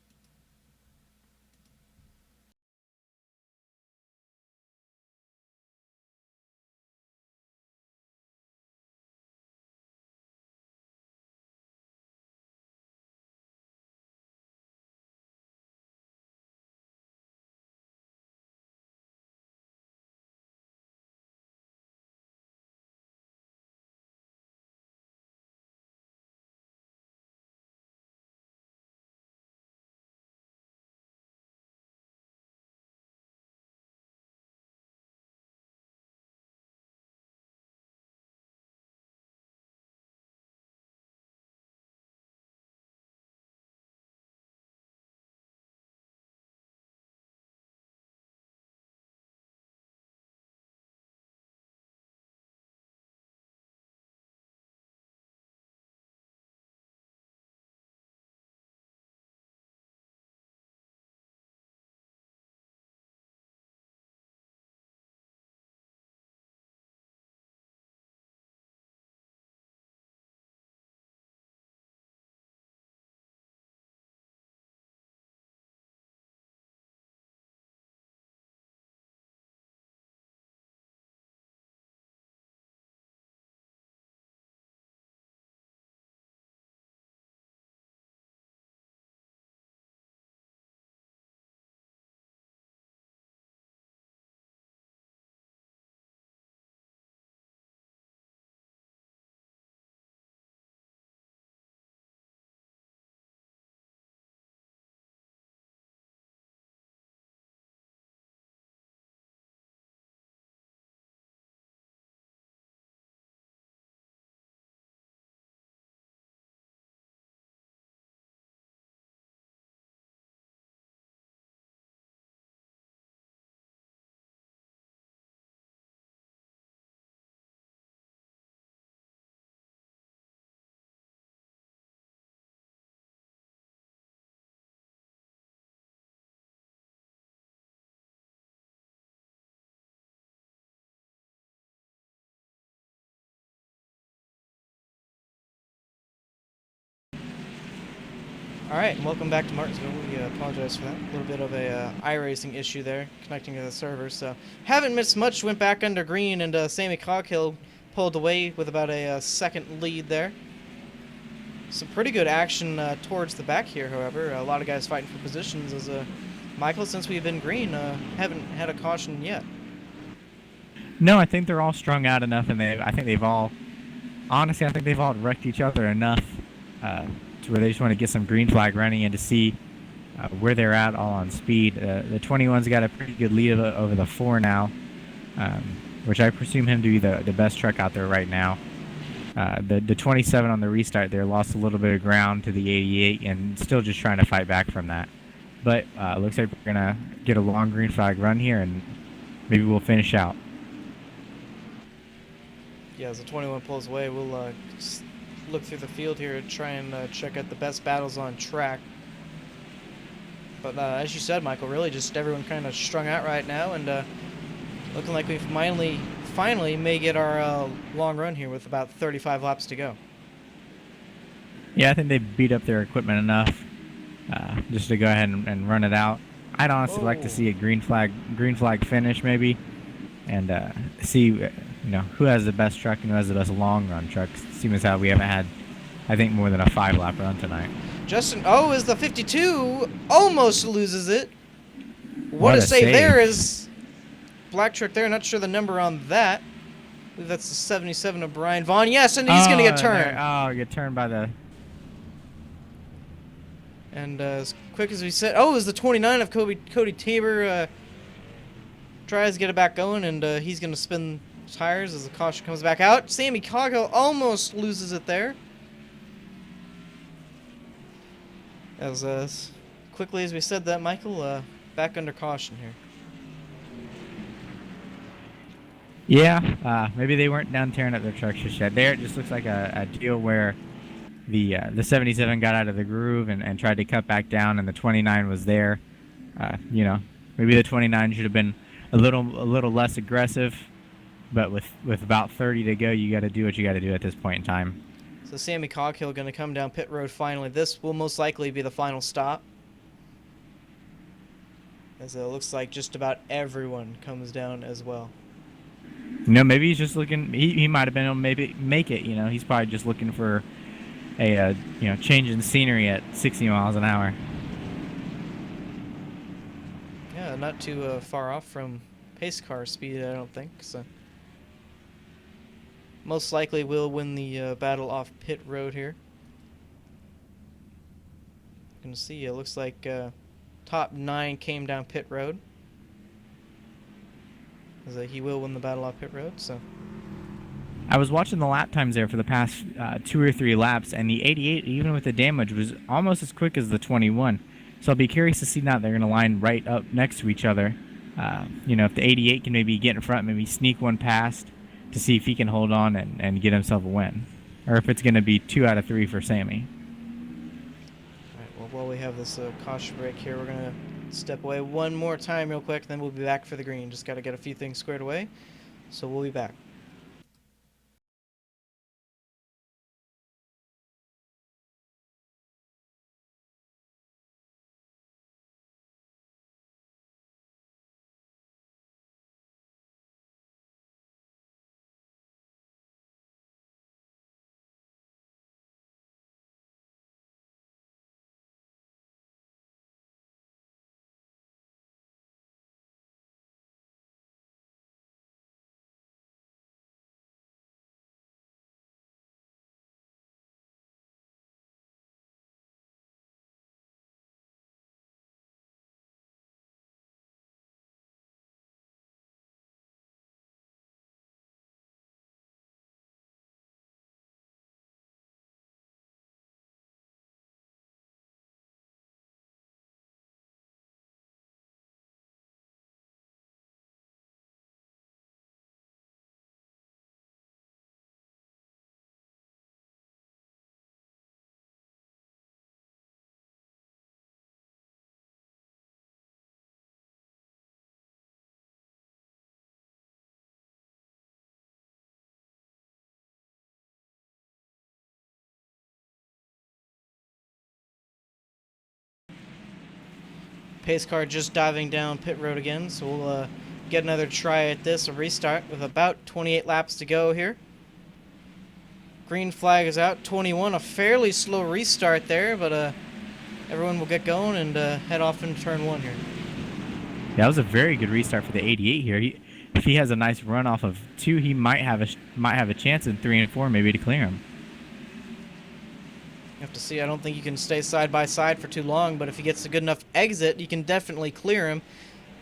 All right, and welcome back to Martinsville. We apologize for that. A little bit of a iRacing issue there connecting to the server. So haven't missed much. Went back under green, and Sammy Coghill pulled away with about a second lead there. Some pretty good action towards the back here, however. A lot of guys fighting for positions as Michael, since we've been green, haven't had a caution yet. No, I think they're all strung out enough, and I think they've all wrecked each other enough to where they just want to get some green flag running and to see where they're at all on speed. The 21's got a pretty good lead over the 4 now, which I presume him to be the best truck out there right now. The 27 on the restart there lost a little bit of ground to the 88 and still just trying to fight back from that. But looks like we're going to get a long green flag run here and maybe we'll finish out. Yeah, as the 21 pulls away, we'll look through the field here and try and check out the best battles on track. But as you said, Michael, really just everyone kind of strung out right now, and looking like we finally may get our long run here with about 35 laps to go. Yeah, I think they beat up their equipment enough just to go ahead and run it out. I'd honestly like to see a green flag finish maybe, and see who has the best truck and who has the best long run truck. Seeing as how we haven't had, I think, more than a 5-lap run tonight. Justin O is the 52, almost loses it. What a save there is black truck there. Not sure the number on that. I believe that's the 77 of Brian Vaughn. Yes, and he's gonna get turned. Get turned by the. And as quick as we said, it was the 29 of Cody Tabor. Tries to get it back going, and he's gonna spin tires as the caution comes back out. Sammy Coghill almost loses it there. As quickly as we said that, Michael, back under caution here. Yeah, maybe they weren't done tearing up their trucks just yet. There, it just looks like a deal where the 77 got out of the groove and tried to cut back down, and the 29 was there. Maybe the 29 should have been a little less aggressive, but with about 30 to go, you got to do what you got to do at this point in time. So Sammy Coghill going to come down pit road finally. This will most likely be the final stop, as it looks like just about everyone comes down as well. Maybe he's just looking. He might have been able to maybe make it. He's probably just looking for a change in scenery at 60 miles an hour. Yeah, not too far off from pace car speed, I don't think. So most likely will win the battle off pit road here. You can see it looks like top 9 came down pit road. He will win the battle off pit road. So I was watching the lap times there for the past 2 or 3 laps, and the 88, even with the damage, was almost as quick as the 21. So I'll be curious to see now they're going to line right up next to each other. If the 88 can maybe get in front, maybe sneak one past to see if he can hold on and get himself a win. Or if it's going to be 2 out of 3 for Sammy. All right, well, while we have this caution break here, we're going to step away one more time real quick, then we'll be back for the green. Just got to get a few things squared away, so we'll be back. Pace car just diving down pit road again, so we'll get another try at this, a restart with about 28 laps to go here. Green flag is out, 21, a fairly slow restart there, but everyone will get going and head off into turn 1 here. Yeah, that was a very good restart for the 88 here. If he has a nice run off of 2, he might have a chance in 3 and 4 maybe to clear him. You have to see. I don't think you can stay side by side for too long, but if he gets a good enough exit, you can definitely clear him.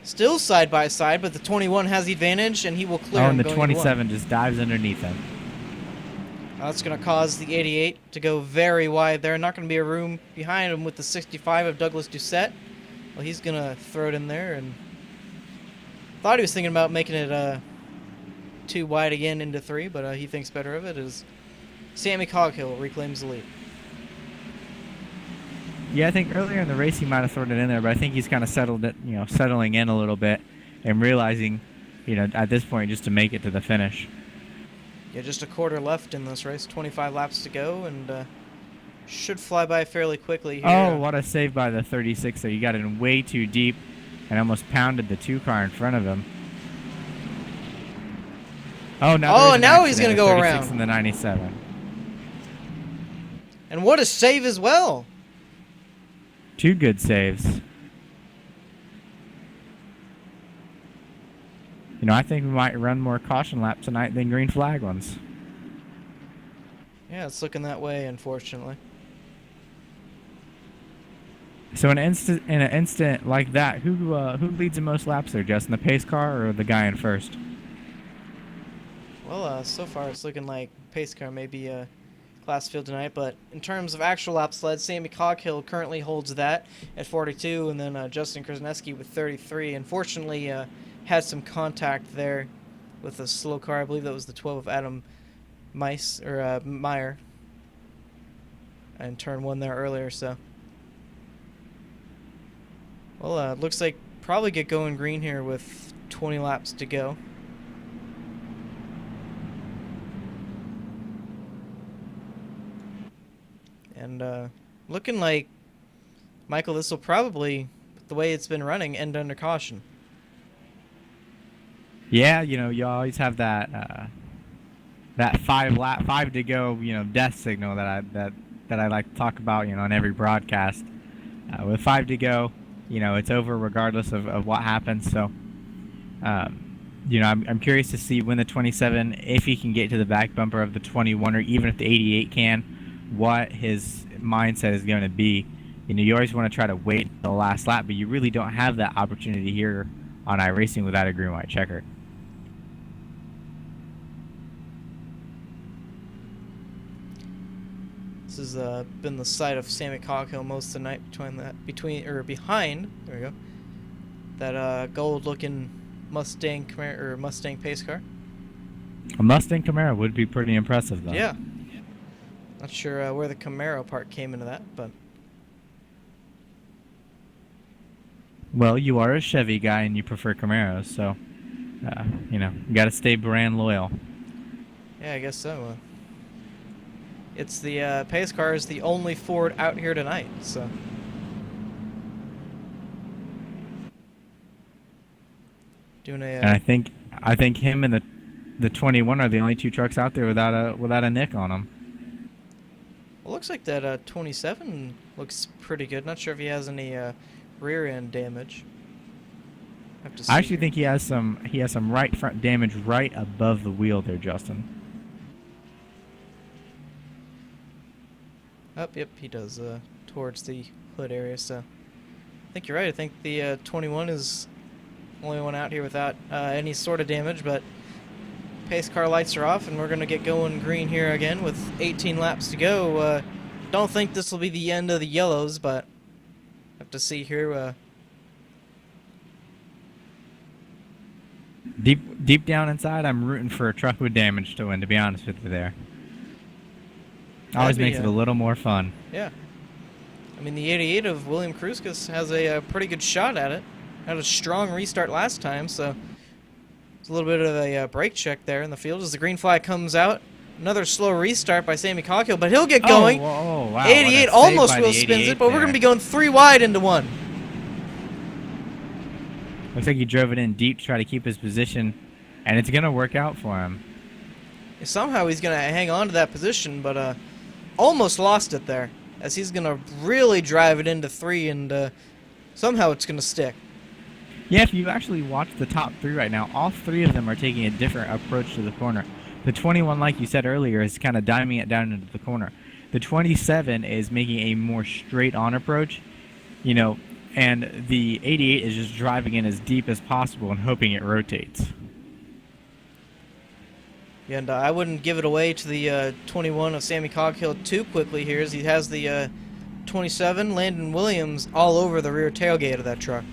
Still side by side, but the 21 has the advantage, and he will clear him. And the 27 just dives underneath him. That's going to cause the 88 to go very wide there. Not going to be a room behind him with the 65 of Douglas Doucette. Well, he's going to throw it in there, and thought he was thinking about making it too wide again into 3, but he thinks better of it as Sammy Coghill reclaims the lead. Yeah, I think earlier in the race he might have thrown it in there, but I think he's kind of settled it, settling in a little bit and realizing, at this point just to make it to the finish. Yeah, just a quarter left in this race. 25 laps to go, and should fly by fairly quickly here. Oh, what a save by the 36 there. You got in way too deep and almost pounded the 2 car in front of him. Oh, now he's going to go around. In the 97. And what a save as well. 2 good saves. I think we might run more caution laps tonight than green flag ones. Yeah, it's looking that way, unfortunately. So in an instant like that, who leads the most laps there, Justin? The pace car or the guy in first? Well, so far it's looking like pace car may be class field tonight, but in terms of actual laps led, Sammy Coghill currently holds that at 42, and then Justin Krasneski with 33. Unfortunately, had some contact there with a slow car. I believe that was the 12 of Adam Meyer, in turn 1 there earlier. So, well, looks like probably get going green here with 20 laps to go. And looking like, Michael, this will probably, the way it's been running, end under caution. Yeah, you always have that 5 to go, death signal that I like to talk about, on every broadcast. With 5 to go, it's over regardless of what happens. So, I'm curious to see when the 27, if he can get to the back bumper of the 21, or even if the 88 can, what his mindset is going to be. You always want to try to wait until the last lap, but you really don't have that opportunity here on iRacing without a green-white checker. This has been the side of Sammy Coghill most of the night behind. There we go. That gold-looking Mustang Camaro or Mustang pace car. A Mustang Camaro would be pretty impressive, though. Yeah. Not sure where the Camaro part came into that, but. Well, you are a Chevy guy and you prefer Camaros, so you got to stay brand loyal. Yeah, I guess so. It's the pace car is the only Ford out here tonight, so. Doing a. And I think him and the 21 are the only 2 trucks out there without a nick on them. Well, looks like that 27 looks pretty good. Not sure if he has any rear end damage. I actually think he has some right front damage right above the wheel there, Justin. Yep, he does towards the hood area. So I think you're right. I think the 21 is the only one out here without any sort of damage, but. Pace car lights are off, and we're going to get going green here again with 18 laps to go. Don't think this will be the end of the yellows, but have to see here. Deep down inside, I'm rooting for a truck with damage to win, to be honest with you there. Always makes it a little more fun. Yeah. I mean, the 88 of William Kruskas has a pretty good shot at it. Had a strong restart last time, so... a little bit of a brake check there in the field as the green flag comes out. Another slow restart by Sammy Coghill, but he'll get going. Oh, wow. 88 almost will spins it, but we're going to be going 3 wide into 1. Looks like he drove it in deep to try to keep his position, and it's going to work out for him. Somehow he's going to hang on to that position, but almost lost it there, as he's going to really drive it into 3, and somehow it's going to stick. Yeah, if you actually watch the top 3 right now, all 3 of them are taking a different approach to the corner. The 21, like you said earlier, is kind of diming it down into the corner. The 27 is making a more straight-on approach, and the 88 is just driving in as deep as possible and hoping it rotates. Yeah, and I wouldn't give it away to the 21 of Sammy Coghill too quickly here, as he has the 27, Landon Williams, all over the rear tailgate of that truck.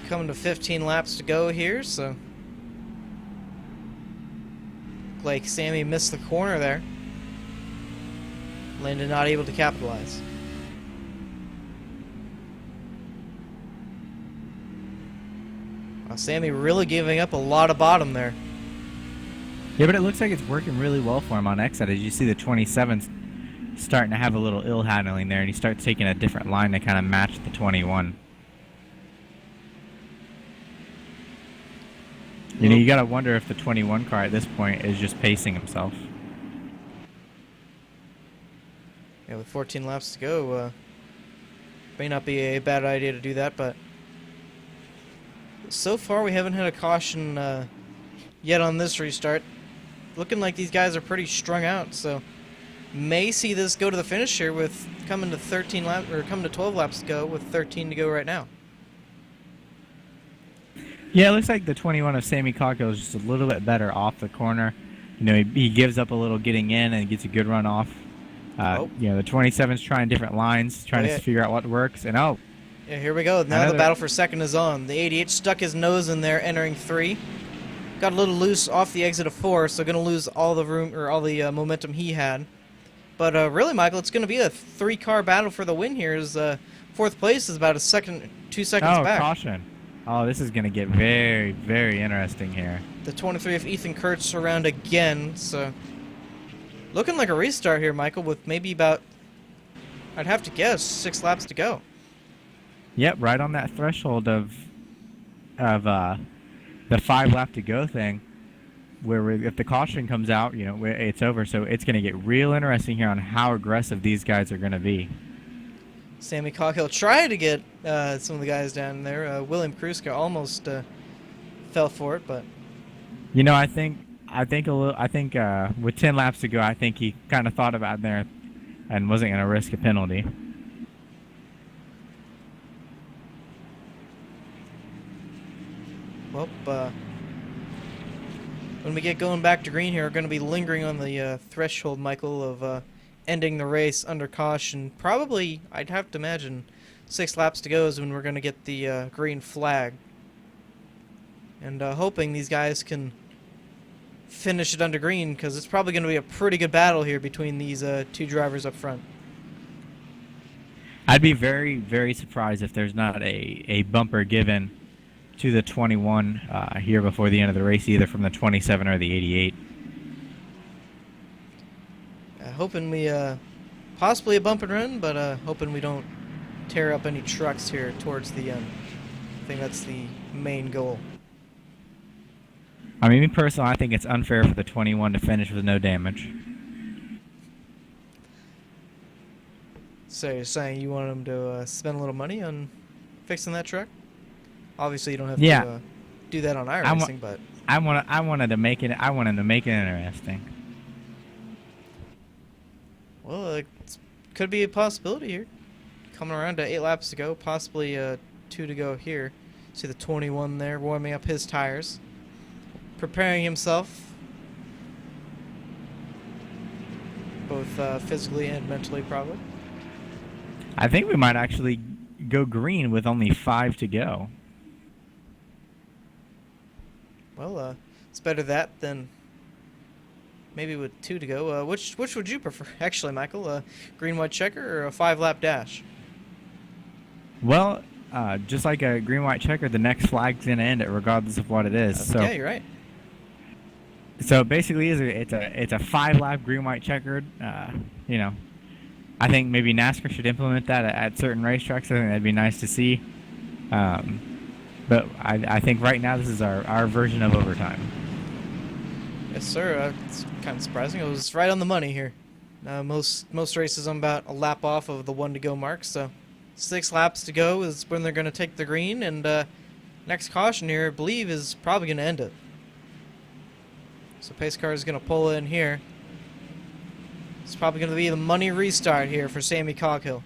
Coming to 15 laps to go here, so Looked like Sammy missed the corner there. Landon not able to capitalize. Wow, Sammy really giving up a lot of bottom there. Yeah, but it looks like it's working really well for him on exit. As you see, the 27's starting to have a little ill handling there, and he starts taking a different line to kind of match the 21. You know, you gotta wonder if the 21 car at this point is just pacing himself. Yeah, with 14 laps to go, may not be a bad idea to do that, but so far we haven't had a caution yet on this restart. Looking like these guys are pretty strung out, so may see this go to the finish here with coming to 13 laps or coming to 12 laps to go with 13 to go right now. Yeah, it looks like the 21 of Sammy Cocco is just a little bit better off the corner. You know, he gives up a little getting in and gets a good run off. You know, the 27's trying different lines, trying to figure out what works, and yeah, here we go. Now the battle for second is on. The 88 stuck his nose in there, entering 3. Got a little loose off the exit of 4, so going to lose all the room or all the momentum he had. But really, Michael, it's going to be a 3-car battle for the win here. As 4th place is about 2 seconds back. Oh, caution. Oh, this is going to get very, very interesting here. The 23 of Ethan Kurtz around again, so looking like a restart here, Michael, with maybe about, I'd have to guess, 6 laps to go. Yep, right on that threshold of the 5 lap to go thing, where if the caution comes out, you know, it's over. So it's going to get real interesting here on how aggressive these guys are going to be. Sammy Coghill tried to get some of the guys down there. William Kruska almost fell for it, but you know, I think with 10 laps to go, I think he kind of thought about it there and wasn't going to risk a penalty. Well, when we get going back to green here, we're going to be lingering on the threshold, Michael, of ending the race under caution. Probably, I'd have to imagine, 6 laps to go is when we're going to get the green flag. And hoping these guys can finish it under green, because it's probably going to be a pretty good battle here between these 2 drivers up front. I'd be very, very surprised if there's not a bumper given to the 21 here before the end of the race, either from the 27 or the 88. Hoping we possibly a bump and run, but hoping we don't tear up any trucks here towards the end. I think that's the main goal. I mean, me personally, I think it's unfair for the 21 to finish with no damage. So you're saying you want them to spend a little money on fixing that truck? Obviously, you don't have to do that on iRacing, but I wanted to make it interesting. Well, it could be a possibility here. Coming around to 8 laps to go, possibly 2 to go here. See the 21 there warming up his tires, preparing himself, both physically and mentally, probably. I think we might actually go green with only 5 to go. Well, it's better that than maybe with 2 to go. Which would you prefer, actually, Michael? Green, white checker or a 5-lap dash? Well, just like a green, white checker, the next flag's gonna end it, regardless of what it is. So yeah, you're right. So basically, it's a 5-lap green, white checkered. You know, I think maybe NASCAR should implement that at certain racetracks. I think that'd be nice to see. But I think right now this is our version of overtime. Yes, sir. It's kind of surprising. It was right on the money here. Most races I'm about a lap off of the 1 to go mark, so 6 laps to go is when they're going to take the green, and next caution here, I believe, is probably going to end it. So pace car is going to pull in here. It's probably going to be the money restart here for Sammy Coghill.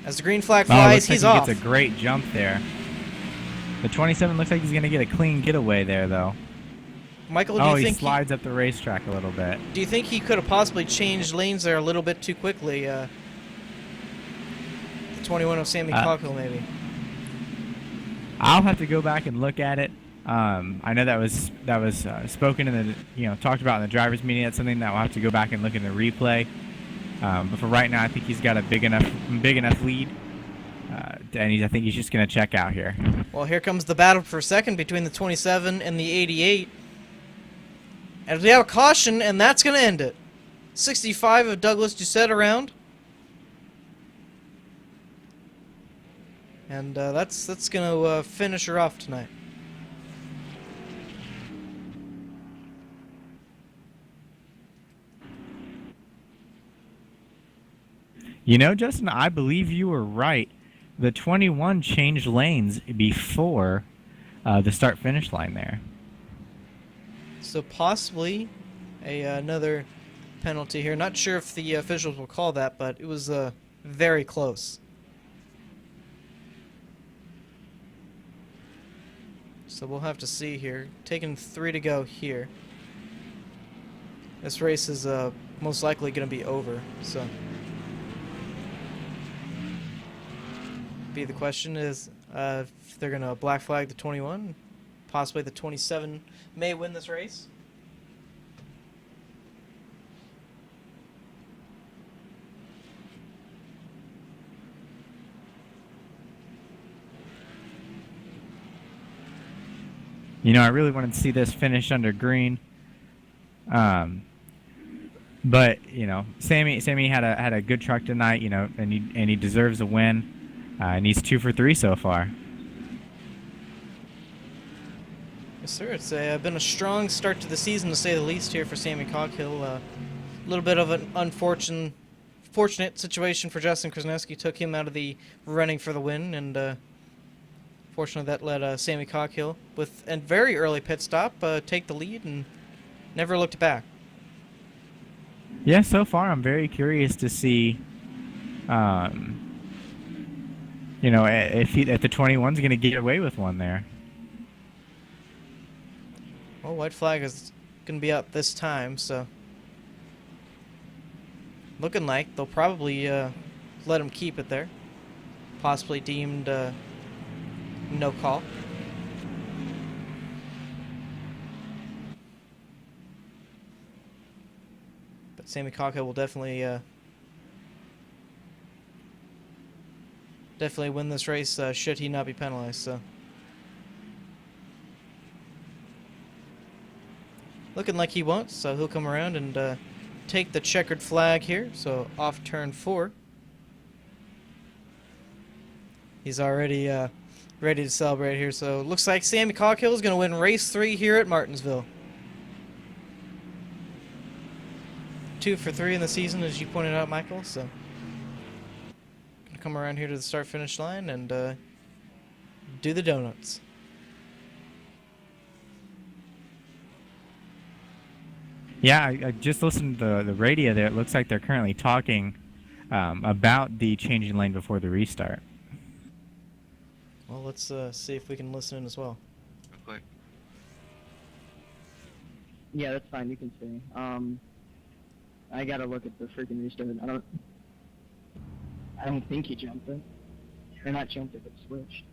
As the green flag flies, he's off. He gets a great jump there. The 27 looks like he's going to get a clean getaway there, though. Michael, do you think he slides up the racetrack a little bit. Do you think he could have possibly changed lanes there a little bit too quickly? The 21 of Sammy Coghill, maybe. I'll have to go back and look at it. I know that was spoken in the talked about in the drivers meeting. That's something that we'll have to go back and look in the replay. But for right now, I think he's got a big enough lead, and I think he's just gonna check out here. Well, here comes the battle for second between the 27 and the 88. And we have a caution, and that's going to end it. 65 of Douglas Doucette around. And that's going to finish her off tonight. Justin, I believe you were right. The 21 changed lanes before the start-finish line there. So possibly another penalty here. Not sure if the officials will call that, but it was very close. So we'll have to see here. Taking 3 to go here. This race is most likely going to be over. So the question is if they're going to black flag the 21. Possibly the 27 may win this race. I really wanted to see this finish under green. But Sammy had a good truck tonight. And he deserves a win. And he's 2 for 3 so far. Yes, sir. It's been a strong start to the season, to say the least, here for Sammy Coghill. A little bit of an fortunate situation for Justin Krasnowski. Took him out of the running for the win, and fortunately that let Sammy Coghill, with a very early pit stop, take the lead and never looked back. Yeah, so far I'm very curious to see, if the 21's going to get away with one there. Well, white flag is going to be out this time, so looking like they'll probably let him keep it there. Possibly deemed no call. But Sammy Coghill will definitely win this race should he not be penalized. So looking like he won't, so he'll come around and take the checkered flag here. So off turn 4. He's already ready to celebrate here. So it looks like Sammy Coghill is going to win race 3 here at Martinsville. 2 for 3 in the season, as you pointed out, Michael. So gonna come around here to the start-finish line and do the donuts. Yeah, I just listened to the radio there. It looks like they're currently talking about the changing lane before the restart. Well, let's see if we can listen in as well. Real quick. Yeah, that's fine. You can stay. I gotta look at the freaking restart. I don't think he jumped it. Or not jumped it, but switched.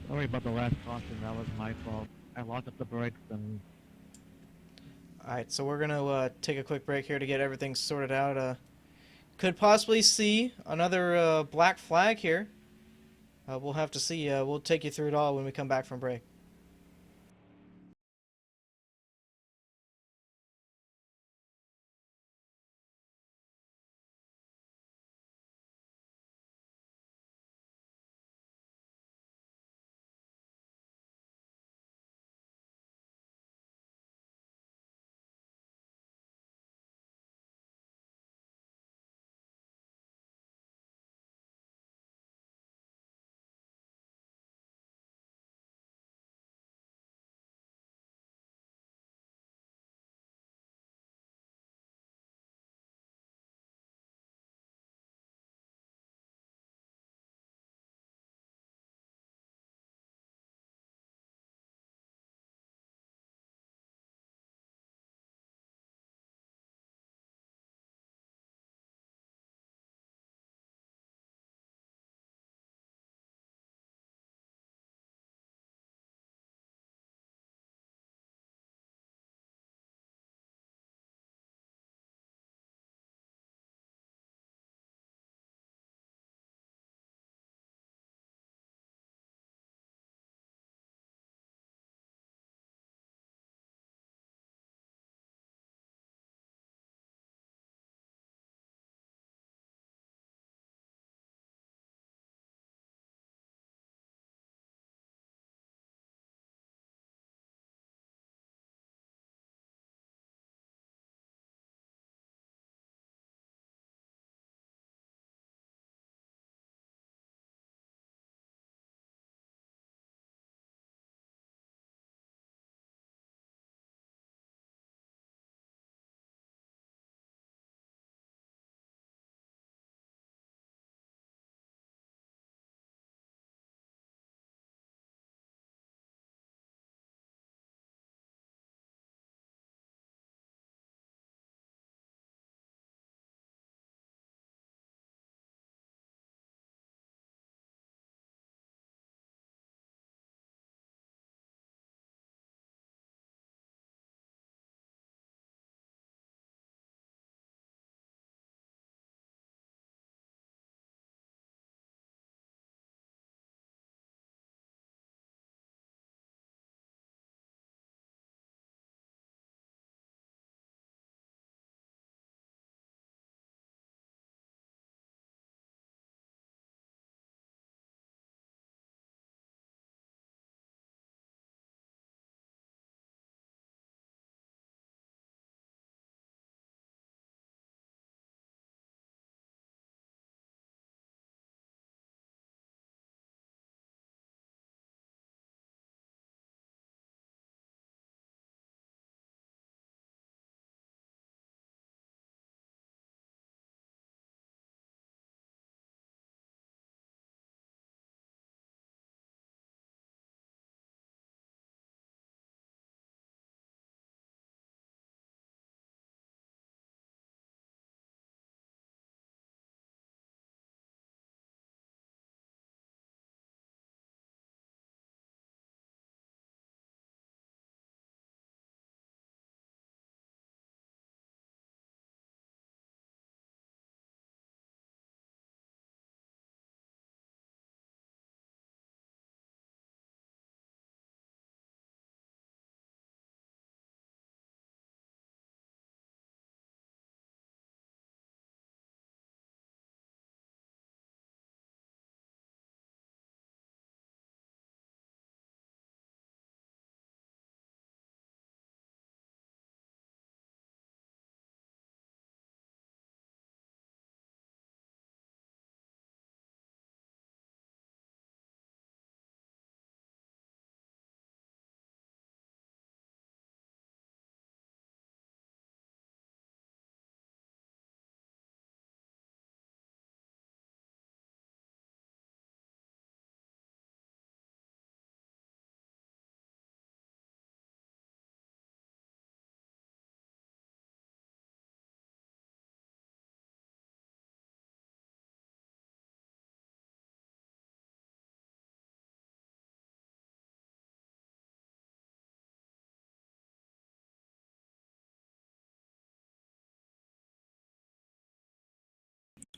Sorry about the last caution. That was my fault. I locked up the brakes and... Alright, so we're going to take a quick break here to get everything sorted out. Could possibly see another black flag here. We'll have to see. We'll take you through it all when we come back from break.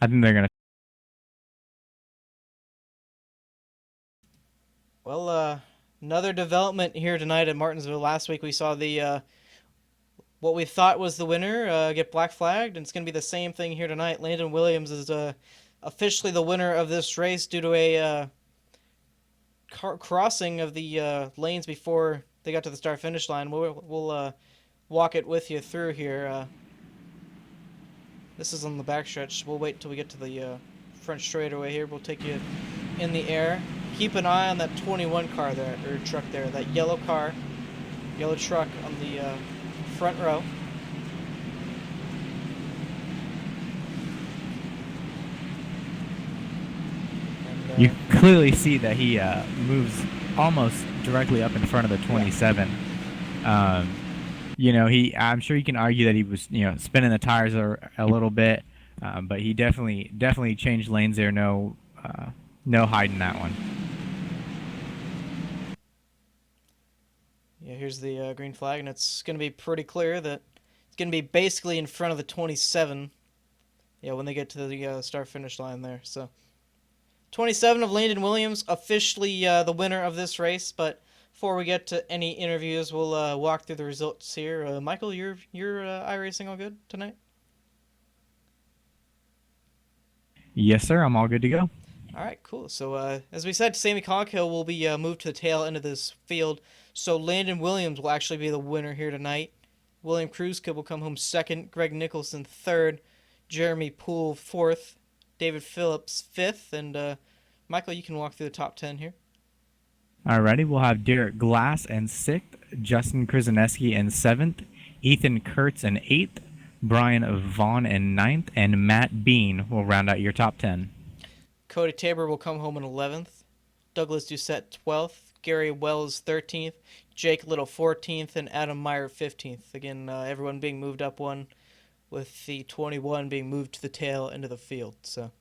I think they're gonna. Well, another development here tonight at Martinsville. Last week we saw the what we thought was the winner get black flagged, and it's going to be the same thing here tonight. Landon Williams is officially the winner of this race due to a crossing of the lanes before they got to the start-finish line. We'll walk it with you through here. This is on the backstretch. We'll wait till we get to the front straightaway here. We'll take you in the air. Keep an eye on that 21 car there, or truck there, that yellow car, yellow truck on the front row. And, You clearly see that he moves almost directly up in front of the 27. I'm sure you can argue that he was, spinning the tires a little bit, but he definitely changed lanes there. No hiding that one. Yeah, here's the green flag, and it's going to be pretty clear that it's going to be basically in front of the 27. Yeah, when they get to the start-finish line there. So, 27 of Landon Williams, officially the winner of this race. But before we get to any interviews, we'll walk through the results here. Michael, your iRacing all good tonight? Yes, sir. I'm all good to go. All right, cool. So, as we said, Sammy Coghill will be moved to the tail end of this field. So, Landon Williams will actually be the winner here tonight. William Kruzka will come home second. Greg Nicholson third. Jeremy Poole fourth. David Phillips fifth. And, Michael, you can walk through the top 10 here. Alrighty, we'll have Derek Glass in sixth, Justin Krzyzewski in seventh, Ethan Kurtz in eighth, Brian Vaughn in ninth, and Matt Bean will round out your top 10. Cody Tabor will come home in 11th. Douglas Doucette 12th. Gary Wells 13th. Jake Little 14th. And Adam Meyer 15th. Again, everyone being moved up one, with the 21 being moved to the tail end of the field. So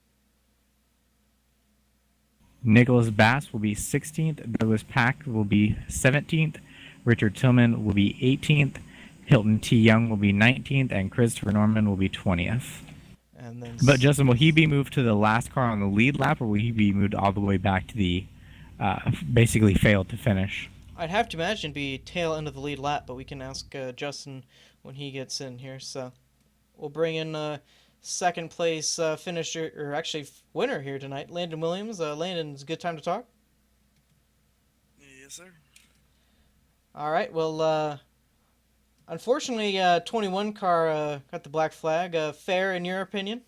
Nicholas Bass will be 16th, Douglas Pack will be 17th, Richard Tillman will be 18th, Hilton T. Young will be 19th, and Christopher Norman will be 20th. and then But Justin, will he be moved to the last car on the lead lap, or will he be moved all the way back to the basically failed to finish? I'd have to imagine it'd be tail end of the lead lap, but we can ask Justin when he gets in here. So we'll bring in second place finisher, or actually winner here tonight, Landon Williams. Landon, it's a good time to talk. Yes, sir. All right. Well, unfortunately, 21 car got the black flag. Fair in your opinion?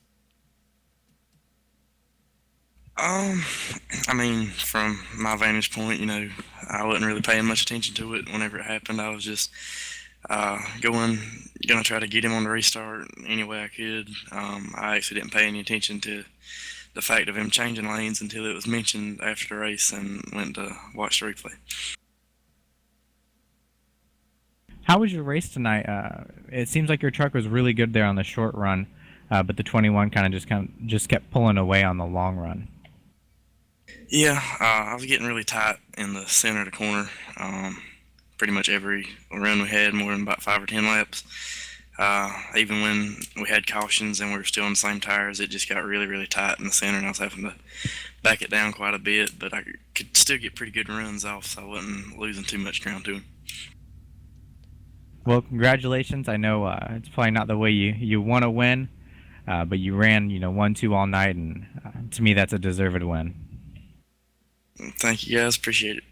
I mean, from my vantage point, I wasn't really paying much attention to it whenever it happened. I was just gonna try to get him on the restart any way I could. I actually didn't pay any attention to the fact of him changing lanes until it was mentioned after the race, and went to watch the replay. How was your race tonight? It seems like your truck was really good there on the short run, but the 21 kind of just kept pulling away on the long run. Yeah, I was getting really tight in the center of the corner. Pretty much every run we had, more than about 5 or 10 laps. Even when we had cautions and we were still on the same tires, it just got really, really tight in the center, and I was having to back it down quite a bit, but I could still get pretty good runs off, so I wasn't losing too much ground to him. Well, congratulations. I know it's probably not the way you want to win, but you ran 1-2 all night, and to me that's a deserved win. Thank you, guys. Appreciate it.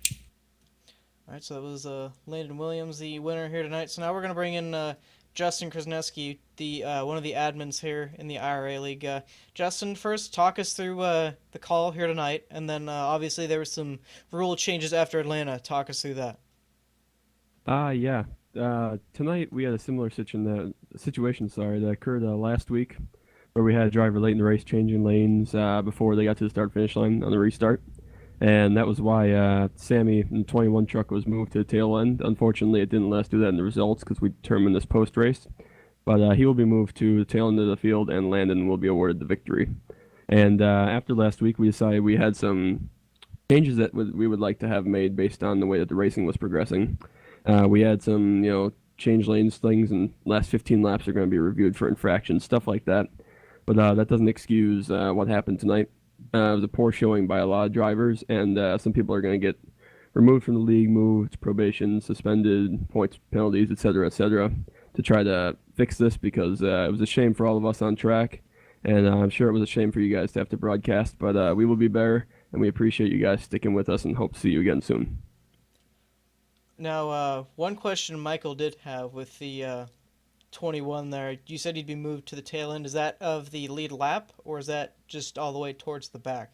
All right, so that was Landon Williams, the winner here tonight. So now we're going to bring in Justin Krzyzewski, the one of the admins here in the IRA League. Justin, first talk us through the call here tonight, and then obviously there were some rule changes after Atlanta. Talk us through that. Yeah. Tonight we had a similar situation that occurred last week, where we had a driver late in the race changing lanes before they got to the start-finish line on the restart. And that was why Sammy in the 21 truck was moved to the tail end. Unfortunately, it didn't let us do that in the results because we determined this post-race. But he will be moved to the tail end of the field, and Landon will be awarded the victory. And after last week, we decided we had some changes that we would like to have made based on the way that the racing was progressing. We had some, change lanes things, and last 15 laps are going to be reviewed for infractions, stuff like that. But that doesn't excuse what happened tonight. It was a poor showing by a lot of drivers, and some people are going to get removed from the league, moved, probation, suspended, points, penalties, etc., to try to fix this because it was a shame for all of us on track, and I'm sure it was a shame for you guys to have to broadcast. But we will be better, and we appreciate you guys sticking with us, and hope to see you again soon. Now, one question Michael did have with the 21 there. You said he'd be moved to the tail end. Is that of the lead lap, or is that just all the way towards the back?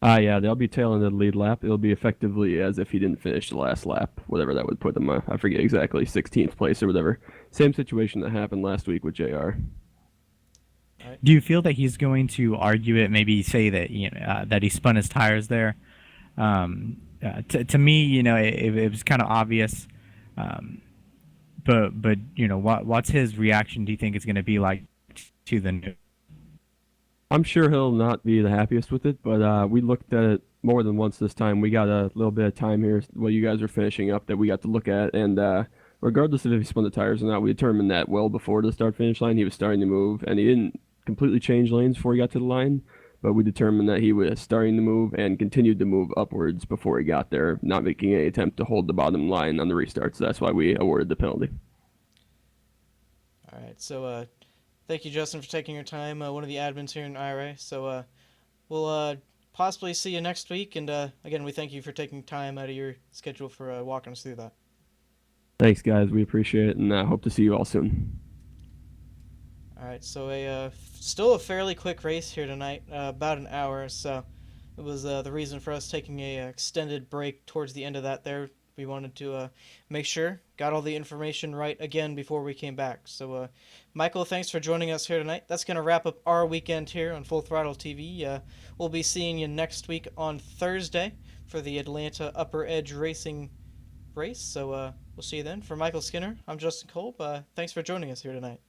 Yeah, they'll be tailing the lead lap. It'll be effectively as if he didn't finish the last lap, whatever that would put them. I forget exactly, 16th place or whatever. Same situation that happened last week with JR. Do you feel that he's going to argue it? Maybe say that that he spun his tires there. To me, it was kind of obvious. But what's his reaction? Do you think it's going to be like to the news? I'm sure he'll not be the happiest with it, but we looked at it more than once this time. We got a little bit of time here while you guys are finishing up that we got to look at, and regardless of if he spun the tires or not, we determined that well before the start-finish line he was starting to move, and he didn't completely change lanes before he got to the line, but we determined that he was starting to move and continued to move upwards before he got there, not making any attempt to hold the bottom line on the restarts. That's why we awarded the penalty. All right, so thank you, Justin, for taking your time, one of the admins here in IRA. So we'll possibly see you next week, and again, we thank you for taking time out of your schedule for walking us through that. Thanks, guys. We appreciate it, and hope to see you all soon. All right, so still a fairly quick race here tonight, about an hour. So it was the reason for us taking a extended break towards the end of that there. We wanted to make sure, got all the information right again before we came back. So, Michael, thanks for joining us here tonight. That's going to wrap up our weekend here on Full Throttle TV. We'll be seeing you next week on Thursday for the Atlanta Upper Edge Racing race. So we'll see you then. For Michael Skinner, I'm Justin Kolb. Thanks for joining us here tonight.